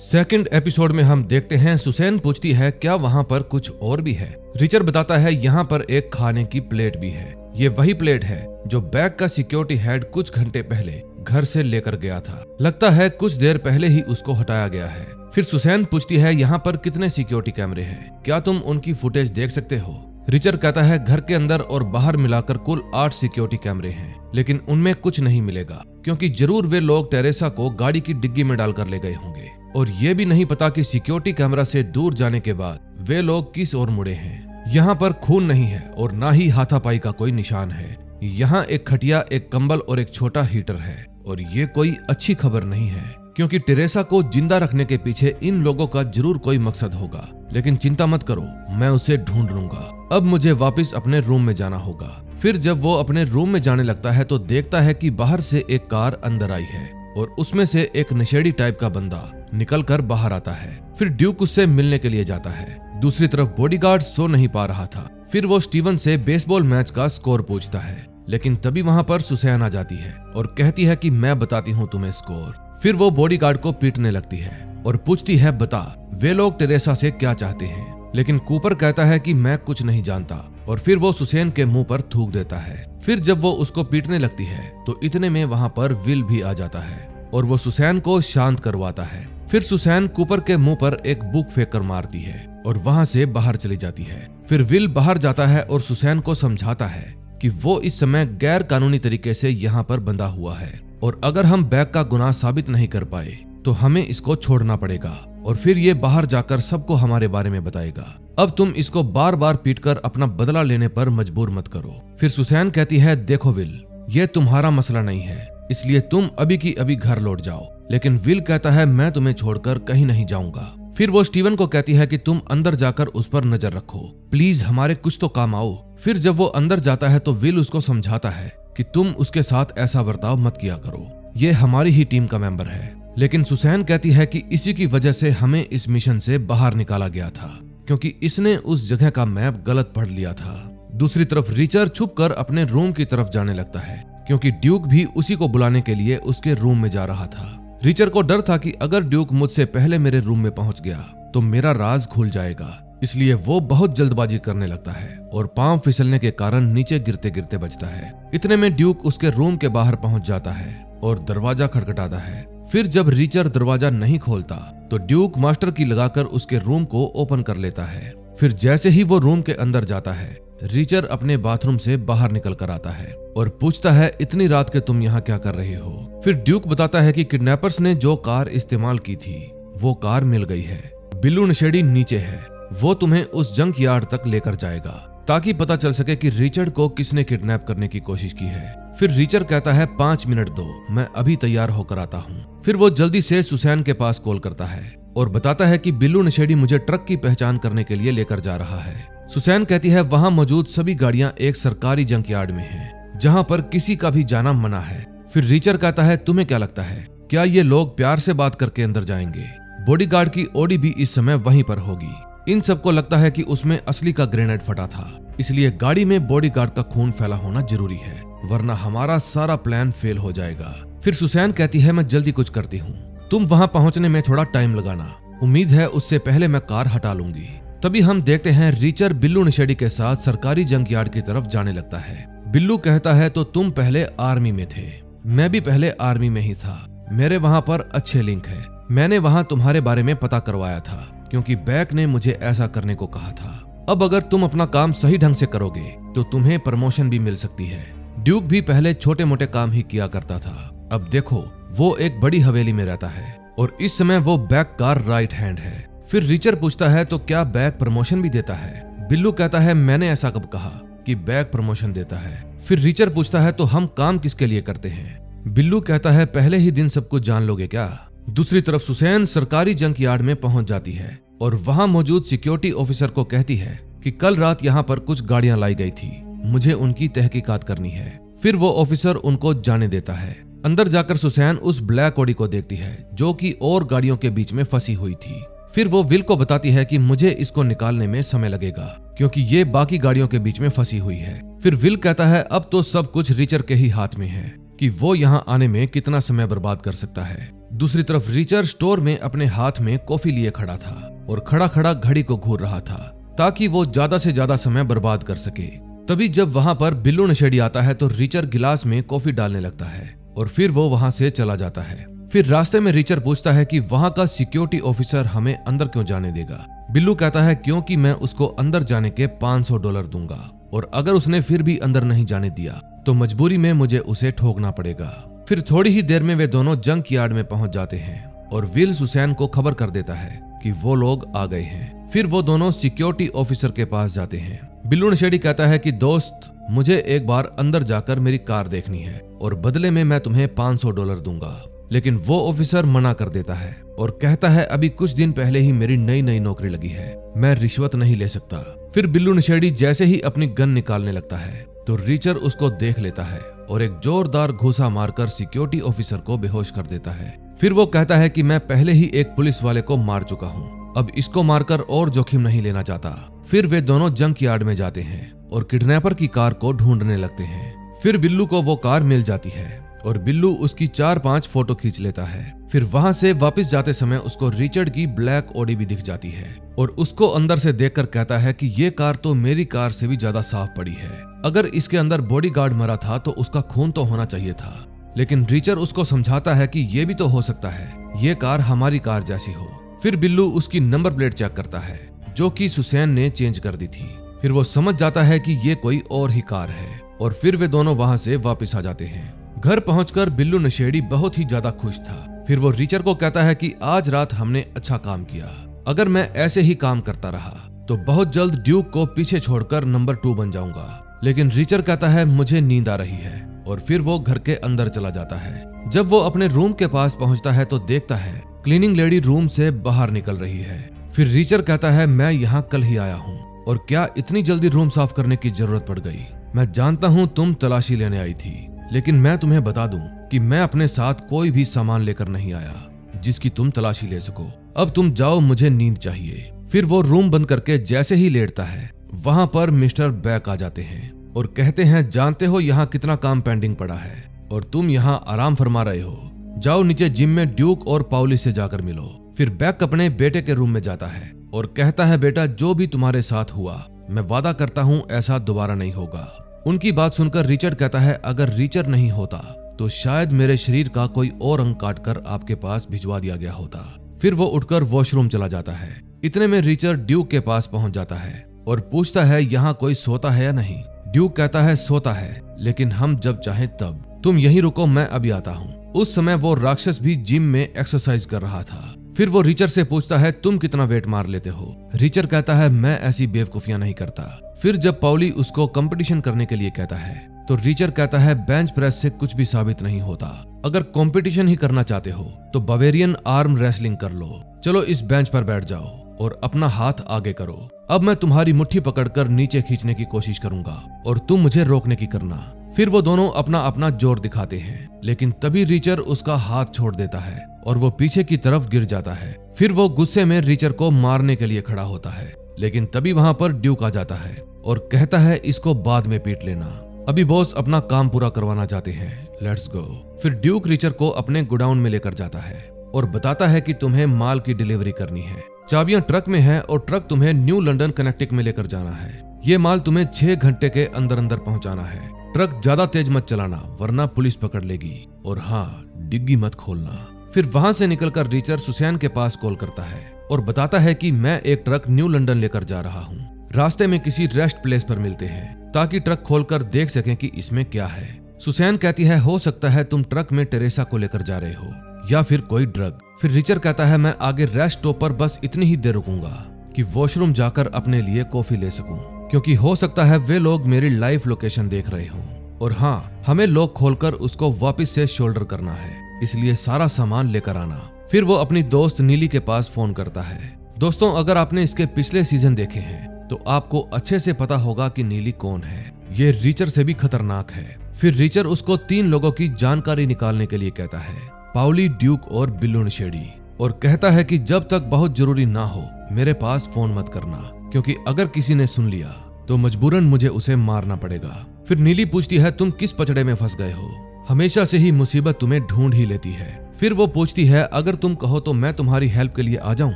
सेकंड एपिसोड में हम देखते हैं सुसैन पूछती है क्या वहां पर कुछ और भी है। रिचर्ड बताता है यहाँ पर एक खाने की प्लेट भी है। ये वही प्लेट है जो बैंक का सिक्योरिटी हेड कुछ घंटे पहले घर से लेकर गया था। लगता है कुछ देर पहले ही उसको हटाया गया है। फिर सुसैन पूछती है यहाँ पर कितने सिक्योरिटी कैमरे हैं, क्या तुम उनकी फुटेज देख सकते हो। रिचर्ड कहता है घर के अंदर और बाहर मिलाकर कुल 8 सिक्योरिटी कैमरे हैं, लेकिन उनमें कुछ नहीं मिलेगा क्योंकि जरूर वे लोग टेरेसा को गाड़ी की डिग्गी में डालकर ले गए होंगे और ये भी नहीं पता कि सिक्योरिटी कैमरा से दूर जाने के बाद वे लोग किस ओर मुड़े हैं। यहाँ पर खून नहीं है और ना ही हाथापाई का कोई निशान है। यहाँ एक खटिया, एक कंबल और एक छोटा हीटर है और ये कोई अच्छी खबर नहीं है क्योंकि टेरेसा को जिंदा रखने के पीछे इन लोगों का जरूर कोई मकसद होगा। लेकिन चिंता मत करो, मैं उसे ढूंढ लूंगा। अब मुझे वापस अपने रूम में जाना होगा। फिर जब वो अपने रूम में जाने लगता है तो देखता है कि बाहर से एक कार अंदर आई है और उसमें से एक नशेड़ी टाइप का बंदा निकलकर बाहर आता है। फिर ड्यूक उससे मिलने के लिए जाता है। दूसरी तरफ बॉडीगार्ड सो नहीं पा रहा था। फिर वो स्टीवन से बेसबॉल मैच का स्कोर पूछता है, लेकिन तभी वहां पर सुसैन आ जाती है और कहती है कि मैं बताती हूँ तुम्हें स्कोर। फिर वो बॉडीगार्ड को पीटने लगती है और पूछती है बता वे लोग टेरेसा से क्या चाहते हैं। लेकिन कूपर कहता है कि मैं कुछ नहीं जानता और फिर वो सुसैन के मुंह पर थूक देता है। फिर जब वो उसको पीटने लगती है तो इतने में वहां पर विल भी आ जाता है और वो सुसैन को शांत करवाता है। फिर सुसैन कूपर के मुंह पर एक बुक फेंक कर मारती है और वहां से बाहर चली जाती है। फिर विल बाहर जाता है और सुसैन को समझाता है कि वो इस समय गैर कानूनी तरीके से यहाँ पर बंधा हुआ है और अगर हम बैग का गुनाह साबित नहीं कर पाए तो हमें इसको छोड़ना पड़ेगा और फिर ये बाहर जाकर सबको हमारे बारे में बताएगा। अब तुम इसको बार बार पीटकर अपना बदला लेने पर मजबूर मत करो। फिर सुसैन कहती है देखो विल, ये तुम्हारा मसला नहीं है, इसलिए तुम अभी की अभी घर लौट जाओ। लेकिन विल कहता है मैं तुम्हें छोड़कर कहीं नहीं जाऊंगा। फिर वो स्टीवन को कहती है कि तुम अंदर जाकर उस पर नजर रखो, प्लीज हमारे कुछ तो काम आओ। फिर जब वो अंदर जाता है तो विल उसको समझाता है कि तुम उसके साथ ऐसा बर्ताव मत किया करो, ये हमारी ही टीम का मेंबर है। लेकिन सुसैन कहती है कि इसी की वजह से हमें इस मिशन से बाहर निकाला गया था क्योंकि इसने उस जगह का मैप गलत पढ़ लिया था। दूसरी तरफ रिचर्ड छुपकर अपने रूम की तरफ जाने लगता है क्योंकि ड्यूक भी उसी को बुलाने के लिए उसके रूम में जा रहा था। रिचर्ड को डर था कि अगर ड्यूक मुझसे पहले मेरे रूम में पहुंच गया तो मेरा राज खुल जाएगा, इसलिए वो बहुत जल्दबाजी करने लगता है और पांव फिसलने के कारण नीचे गिरते गिरते बचता है। इतने में ड्यूक उसके रूम के बाहर पहुंच जाता है और दरवाजा खटखटाता है। फिर जब रिचर्ड दरवाजा नहीं खोलता तो ड्यूक मास्टर की लगाकर उसके रूम को ओपन कर लेता है। फिर जैसे ही वो रूम के अंदर जाता है, रिचर्ड अपने बाथरूम से बाहर निकल कर आता है और पूछता है इतनी रात के तुम यहाँ क्या कर रहे हो। फिर ड्यूक बताता है कि किडनैपर्स ने जो कार इस्तेमाल की थी वो कार मिल गई है, बिल्लू नशेड़ी नीचे है, वो तुम्हें उस जंक यार्ड तक लेकर जाएगा ताकि पता चल सके कि रिचर्ड को किसने किडनैप करने की कोशिश की है। फिर रिचर्ड कहता है 5 मिनट दो, मैं अभी तैयार होकर आता हूँ। फिर वो जल्दी से सुसैन के पास कॉल करता है और बताता है कि बिल्लू नशेड़ी मुझे ट्रक की पहचान करने के लिए लेकर जा रहा है। सुसैन कहती है वहां मौजूद सभी गाड़ियां एक सरकारी जंक यार्ड में हैं, जहां पर किसी का भी जाना मना है। फिर रिचर्ड कहता है तुम्हें क्या लगता है, क्या ये लोग प्यार से बात करके अंदर जाएंगे? बॉडीगार्ड की ऑडी भी इस समय वहीं पर होगी। इन सबको लगता है कि उसमें असली का ग्रेनेड फटा था, इसलिए गाड़ी में बॉडीगार्ड का खून फैला होना जरूरी है, वरना हमारा सारा प्लान फेल हो जाएगा। फिर सुसैन कहती है मैं जल्दी कुछ करती हूँ, तुम वहां पहुंचने में थोड़ा टाइम लगाना, उम्मीद है उससे पहले मैं कार हटा लूंगी। तभी हम देखते हैं रिचर बिल्लू नशेड़ी के साथ सरकारी जंकयार्ड की तरफ जाने लगता है। बिल्लू कहता है तो तुम पहले आर्मी में थे, मैं भी पहले आर्मी में ही था, मेरे वहां पर अच्छे लिंक है, मैंने वहां तुम्हारे बारे में पता करवाया था क्योंकि बैक ने मुझे ऐसा करने को कहा था। अब अगर तुम अपना काम सही ढंग से करोगे तो तुम्हें प्रमोशन भी मिल सकती है। ड्यूक भी पहले छोटे मोटे काम ही किया करता था, अब देखो वो एक बड़ी हवेली में रहता है और इस समय वो बैक का राइट हैंड है। फिर रिचर पूछता है तो क्या बैक प्रमोशन भी देता है? बिल्लू कहता है मैंने ऐसा कब कहा कि बैक प्रमोशन देता है। फिर रिचर पूछता है तो हम काम किसके लिए करते हैं? बिल्लू कहता है पहले ही दिन सब कुछ जान लोगे क्या? दूसरी तरफ सुसैन सरकारी जंकयार्ड में पहुंच जाती है और वहां मौजूद सिक्योरिटी ऑफिसर को कहती है कि कल रात यहाँ पर कुछ गाड़ियां लाई गई थी, मुझे उनकी तहकीकात करनी है। फिर वो ऑफिसर उनको जाने देता है। अंदर जाकर सुसैन उस ब्लैक ऑडी को देखती है जो कि और गाड़ियों के बीच में फंसी हुई थी। फिर वो विल को बताती है कि मुझे इसको निकालने में समय लगेगा क्योंकि ये बाकी गाड़ियों के बीच में फंसी हुई है। फिर विल कहता है अब तो सब कुछ रिचर के ही हाथ में है कि वो यहाँ आने में कितना समय बर्बाद कर सकता है। दूसरी तरफ रिचर स्टोर में अपने हाथ में कॉफी लिए खड़ा था और खड़ा खड़ा घड़ी को घूर रहा था ताकि वो ज्यादा से ज्यादा समय बर्बाद कर सके। तभी जब वहां पर बिल्लू नशेड़ी आता है तो रिचर गिलास में कॉफी डालने लगता है और फिर वो वहां से चला जाता है। फिर रास्ते में रिचर पूछता है कि वहां का सिक्योरिटी ऑफिसर हमें अंदर क्यों जाने देगा? बिल्लू कहता है क्योंकि मैं उसको अंदर जाने के $500 दूंगा और अगर उसने फिर भी अंदर नहीं जाने दिया तो मजबूरी में मुझे उसे ठोकना पड़ेगा। फिर थोड़ी ही देर में वे दोनों जंक यार्ड में पहुंच जाते हैं और विल सुसैन को खबर कर देता है कि वो लोग आ गए हैं। फिर वो दोनों सिक्योरिटी ऑफिसर के पास जाते हैं। बिल्लू नशेड़ी कहता है कि दोस्त मुझे एक बार अंदर जाकर मेरी कार देखनी है और बदले में मैं तुम्हें $500 दूंगा, लेकिन वो ऑफिसर मना कर देता है और कहता है अभी कुछ दिन पहले ही मेरी नई नौकरी लगी है, मैं रिश्वत नहीं ले सकता। फिर बिल्लू नशेड़ी जैसे ही अपनी गन निकालने लगता है तो रिचर उसको देख लेता है और एक जोरदार घूसा मारकर सिक्योरिटी ऑफिसर को बेहोश कर देता है। फिर वो कहता है कि मैं पहले ही एक पुलिस वाले को मार चुका हूँ, अब इसको मारकर और जोखिम नहीं लेना चाहता। फिर वे दोनों जंक यार्ड में जाते हैं और किडनैपर की कार को ढूंढने लगते हैं। फिर बिल्लू को वो कार मिल जाती है और बिल्लू उसकी 4-5 फोटो खींच लेता है। फिर वहां से वापस जाते समय उसको रिचर्ड की ब्लैक ऑडी भी दिख जाती है और उसको अंदर से देखकर कहता है कि ये कार तो मेरी कार से भी ज्यादा साफ पड़ी है, अगर इसके अंदर बॉडीगार्ड मरा था तो उसका खून तो होना चाहिए था। लेकिन रिचर उसको समझाता है कि ये भी तो हो सकता है ये कार हमारी कार जैसी हो। फिर बिल्लू उसकी नंबर प्लेट चेक करता है जो कि सुसैन ने चेंज कर दी थी। फिर वो समझ जाता है कि ये कोई और ही कार है और फिर वे दोनों वहां से वापस आ जाते हैं। घर पहुंचकर बिल्लू नशेड़ी बहुत ही ज्यादा खुश था। फिर वो रिचर को कहता है कि आज रात हमने अच्छा काम किया, अगर मैं ऐसे ही काम करता रहा तो बहुत जल्द ड्यूक को पीछे छोड़कर नंबर 2 बन जाऊंगा। लेकिन रिचर कहता है मुझे नींद आ रही है और फिर वो घर के अंदर चला जाता है। जब वो अपने रूम के पास पहुंचता है तो देखता है क्लीनिंग लेडी रूम से बाहर निकल रही है। फिर रिचर कहता है मैं यहाँ कल ही आया हूँ और क्या इतनी जल्दी रूम साफ करने की जरूरत पड़ गई? मैं जानता हूँ तुम तलाशी लेने आई थी, लेकिन मैं तुम्हें बता दूं कि मैं अपने साथ कोई भी सामान लेकर नहीं आया जिसकी तुम तलाशी ले सको। अब तुम जाओ, मुझे नींद चाहिए। फिर वो रूम बंद करके जैसे ही लेटता है वहां पर मिस्टर बैक आ जाते हैं और कहते हैं जानते हो यहाँ कितना काम पेंडिंग पड़ा है और तुम यहाँ आराम फरमा रहे हो, जाओ नीचे जिम में ड्यूक और पाउली से जाकर मिलो। फिर बैक अपने बेटे के रूम में जाता है और कहता है बेटा जो भी तुम्हारे साथ हुआ मैं वादा करता हूँ ऐसा दोबारा नहीं होगा। उनकी बात सुनकर रिचर्ड कहता है अगर रिचर्ड नहीं होता तो शायद मेरे शरीर का कोई और अंग काटकर आपके पास भिजवा दिया गया होता। फिर वो उठकर वॉशरूम चला जाता है। इतने में रिचर्ड ड्यूक के पास पहुंच जाता है और पूछता है यहाँ कोई सोता है या नहीं। ड्यूक कहता है सोता है लेकिन हम जब चाहें तब, तुम यहीं रुको मैं अभी आता हूँ। उस समय वो राक्षस भी जिम में एक्सरसाइज कर रहा था। फिर वो रिचर्ड से पूछता है तुम कितना वेट मार लेते हो? रिचर्ड कहता है मैं ऐसी बेवकूफियां नहीं करता। फिर जब पाउली उसको कंपटीशन करने के लिए कहता है तो रिचर्ड कहता है बेंच प्रेस से कुछ भी साबित नहीं होता, अगर कंपटीशन ही करना चाहते हो तो बावेरियन आर्म रेसलिंग कर लो। चलो इस बेंच पर बैठ जाओ और अपना हाथ आगे करो। अब मैं तुम्हारी मुट्ठी पकड़कर नीचे खींचने की कोशिश करूंगा और तुम मुझे रोकने की करना। फिर वो दोनों अपना अपना जोर दिखाते हैं लेकिन तभी रिचर्ड उसका हाथ छोड़ देता है और वो पीछे की तरफ गिर जाता है। फिर वो गुस्से में रिचर को मारने के लिए खड़ा होता है, लेकिन तभी वहां पर ड्यूक आ जाता है और कहता है इसको बाद में पीट लेना, अभी बॉस अपना काम पूरा करवाना चाहते हैं, लेट्स गो। फिर ड्यूक रिचर को अपने गोडाउन में लेकर जाता है और बताता है कि तुम्हें माल की डिलीवरी करनी है, चाबियां ट्रक में है और ट्रक तुम्हें न्यू लंदन कनेक्टिकट में लेकर जाना है। ये माल तुम्हें 6 घंटे के अंदर अंदर पहुंचाना है। ट्रक ज्यादा तेज मत चलाना वरना पुलिस पकड़ लेगी, और हाँ, डिग्गी मत खोलना। फिर वहां से निकलकर रिचर सुसैन के पास कॉल करता है और बताता है कि मैं एक ट्रक न्यू लंदन लेकर जा रहा हूँ। रास्ते में किसी रेस्ट प्लेस पर मिलते हैं ताकि ट्रक खोलकर देख सकें कि इसमें क्या है। सुसैन कहती है हो सकता है तुम ट्रक में टेरेसा को लेकर जा रहे हो या फिर कोई ड्रग। फिर रिचर कहता है मैं आगे रेस्ट स्टॉप पर बस इतनी ही देर रुकूंगा कि वॉशरूम जाकर अपने लिए कॉफी ले सकूं, क्योंकि हो सकता है वे लोग मेरी लाइव लोकेशन देख रहे हों, और हाँ, हमें लॉक खोलकर उसको वापस से शोल्डर करना है, इसलिए सारा सामान लेकर आना। फिर वो अपनी दोस्त नीली के पास फोन करता है। दोस्तों, अगर आपने इसके पिछले सीजन देखे हैं तो आपको अच्छे से पता होगा कि नीली कौन है। ये रिचर से भी खतरनाक है। फिर रिचर उसको 3 लोगों की जानकारी निकालने के लिए कहता है, पाउली, ड्यूक और बिल्लू नशेड़ी, और कहता है कि जब तक बहुत जरूरी ना हो मेरे पास फोन मत करना, क्योंकि अगर किसी ने सुन लिया तो मजबूरन मुझे उसे मारना पड़ेगा। फिर नीली पूछती है तुम किस पचड़े में फंस गए हो, हमेशा से ही मुसीबत तुम्हें ढूंढ ही लेती है। फिर वो पूछती है अगर तुम कहो तो मैं तुम्हारी हेल्प के लिए आ जाऊं,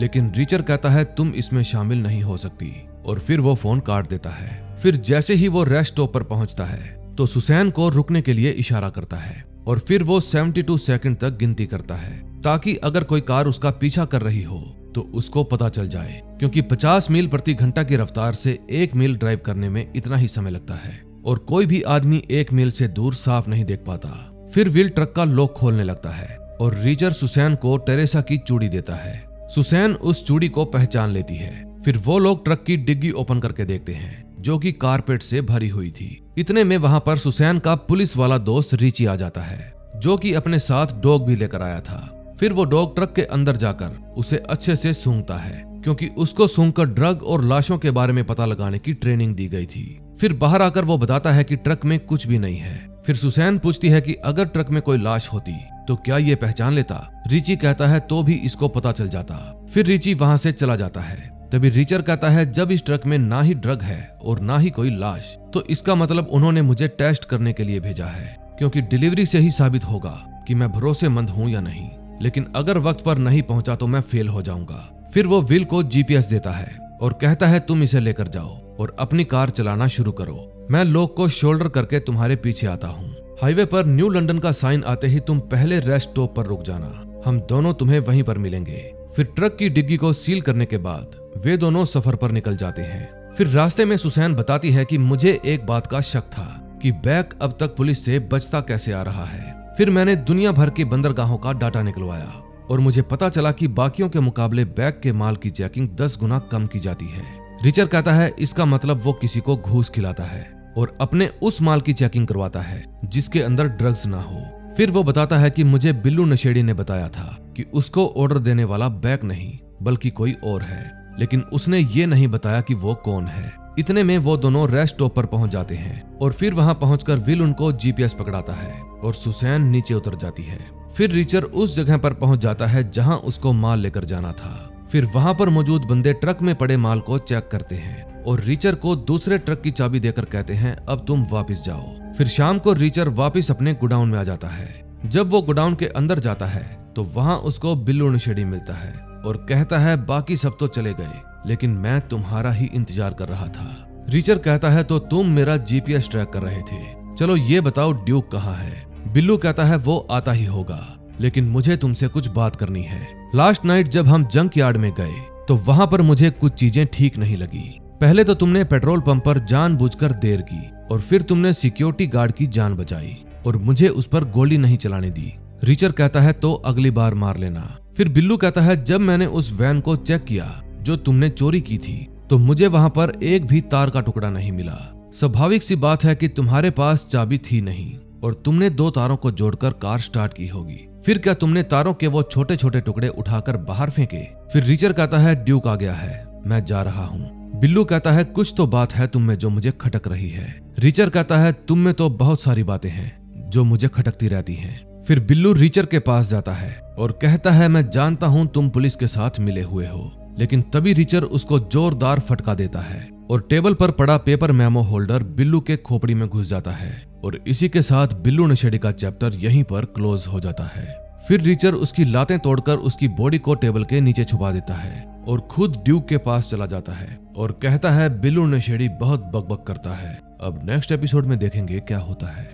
लेकिन रिचर कहता है तुम इसमें शामिल नहीं हो सकती, और फिर वो फोन काट देता है। फिर जैसे ही वो रेस्ट स्टॉप पर पहुंचता है तो सुसैन को रुकने के लिए इशारा करता है, और फिर वो 72 सेकंड तक गिनती करता है ताकि अगर कोई कार उसका पीछा कर रही हो तो उसको पता चल जाए, क्योंकि 50 मील प्रति घंटा की रफ्तार से 1 मील ड्राइव करने में इतना ही समय लगता है और कोई भी आदमी 1 मील से दूर साफ नहीं देख पाता। फिर विल ट्रक का लॉक खोलने लगता है और रिचर सुसैन को टेरेसा की चूड़ी देता है। सुसैन उस चूड़ी को पहचान लेती है। फिर वो लोग ट्रक की डिग्गी ओपन करके देखते हैं जो कि कारपेट से भरी हुई थी। इतने में वहां पर सुसैन का पुलिस वाला दोस्त रिची आ जाता है, जो कि अपने साथ डॉग भी लेकर आया था। फिर वो डॉग ट्रक के अंदर जाकर उसे अच्छे से सूंघता है, क्योंकि उसको सूंघकर ड्रग और लाशों के बारे में पता लगाने की ट्रेनिंग दी गई थी। फिर बाहर आकर वो बताता है कि ट्रक में कुछ भी नहीं है। फिर सुसैन पूछती है कि अगर ट्रक में कोई लाश होती तो क्या ये पहचान लेता। रिची कहता है तो भी इसको पता चल जाता। फिर रिची वहां से चला जाता है। तभी रिचर कहता है जब इस ट्रक में ना ही ड्रग है और ना ही कोई लाश, तो इसका मतलब उन्होंने मुझे टेस्ट करने के लिए भेजा है, क्योंकि डिलीवरी से ही साबित होगा कि मैं भरोसेमंद हूँ या नहीं। लेकिन अगर वक्त पर नहीं पहुंचा तो मैं फेल हो जाऊंगा। फिर वो विल को जीपीएस देता है और कहता है तुम इसे लेकर जाओ और अपनी कार चलाना शुरू करो। मैं लोग को शोल्डर करके तुम्हारे पीछे आता हूँ। हाईवे पर न्यू लंदन का साइन आते ही तुम पहले रेस्ट स्टॉप पर रुक जाना, हम दोनों तुम्हें वहीं पर मिलेंगे। फिर ट्रक की डिग्गी को सील करने के बाद वे दोनों सफर पर निकल जाते हैं। फिर रास्ते में सुसैन बताती है कि मुझे एक बात का शक था कि बैक अब तक पुलिस से बचता कैसे आ रहा है। फिर मैंने दुनिया भर की बंदरगाहों का डाटा निकलवाया और मुझे पता चला कि बाकियों के मुकाबले बैक के माल की चेकिंग 10 गुना कम की जाती है। रिचर कहता है इसका मतलब वो किसी को घूस खिलाता है और अपने उस माल की चेकिंग करवाता है जिसके अंदर ड्रग्स ना हो। फिर वो बताता है कि मुझे बिल्लू नशेड़ी ने बताया था कि उसको ऑर्डर देने वाला बैक नहीं बल्कि कोई और है, लेकिन उसने ये नहीं बताया कि वो कौन है। इतने में वो दोनों रेस्ट स्टॉप पर पहुंच जाते हैं और फिर वहां पहुंचकर विल उनको जीपीएस पकड़ाता है और सुसैन नीचे उतर जाती है। फिर रिचर उस जगह पर पहुंच जाता है जहां उसको माल लेकर जाना था। फिर वहां पर मौजूद बंदे ट्रक में पड़े माल को चेक करते हैं और रिचर को दूसरे ट्रक की चाबी देकर कहते हैं अब तुम वापस जाओ। फिर शाम को रिचर वापस अपने गोडाउन में आ जाता है। जब वो गोडाउन के अंदर जाता है तो वहां उसको बिल्लू नशेड़ी मिलता है और कहता है बाकी सब तो चले गए, लेकिन मैं तुम्हारा ही इंतजार कर रहा था। रिचर कहता है तो तुम मेरा जीपीएस ट्रैक कर रहे थे, चलो ये बताओ ड्यूक कहाँ है। बिल्लू कहता है वो आता ही होगा, लेकिन मुझे तुमसे कुछ बात करनी है। लास्ट नाइट जब हम जंक यार्ड में गए तो वहां पर मुझे कुछ चीजें ठीक नहीं लगी। पहले तो तुमने पेट्रोल पंप पर जानबूझकर देर की और फिर तुमने सिक्योरिटी गार्ड की जान बचाई और मुझे उस पर गोली नहीं चलाने दी। रिचर कहता है तो अगली बार मार लेना। फिर बिल्लू कहता है जब मैंने उस वैन को चेक किया जो तुमने चोरी की थी तो मुझे वहां पर एक भी तार का टुकड़ा नहीं मिला। स्वाभाविक सी बात है कि तुम्हारे पास चाबी थी नहीं और तुमने 2 तारों को जोड़कर कार स्टार्ट की होगी। फिर क्या तुमने तारों के वो छोटे छोटे टुकड़े उठाकर बाहर फेंके? फिर रिचर कहता है ड्यूक आ गया है, मैं जा रहा हूँ। बिल्लू कहता है कुछ तो बात है तुम में जो मुझे खटक रही है। रिचर कहता है तुम में तो बहुत सारी बातें हैं जो मुझे खटकती रहती हैं। फिर बिल्लू रिचर के पास जाता है और कहता है मैं जानता हूँ तुम पुलिस के साथ मिले हुए हो, लेकिन तभी रिचर उसको जोरदार फटका देता है और टेबल पर पड़ा पेपर मेमो होल्डर बिल्लू के खोपड़ी में घुस जाता है और इसी के साथ बिल्लू नशेड़ी का चैप्टर यहीं पर क्लोज हो जाता है। फिर रिचर उसकी लातें तोड़कर उसकी बॉडी को टेबल के नीचे छुपा देता है और खुद ड्यूक के पास चला जाता है और कहता है बिल्लू नशेड़ी बहुत बकबक करता है। अब नेक्स्ट एपिसोड में देखेंगे क्या होता है।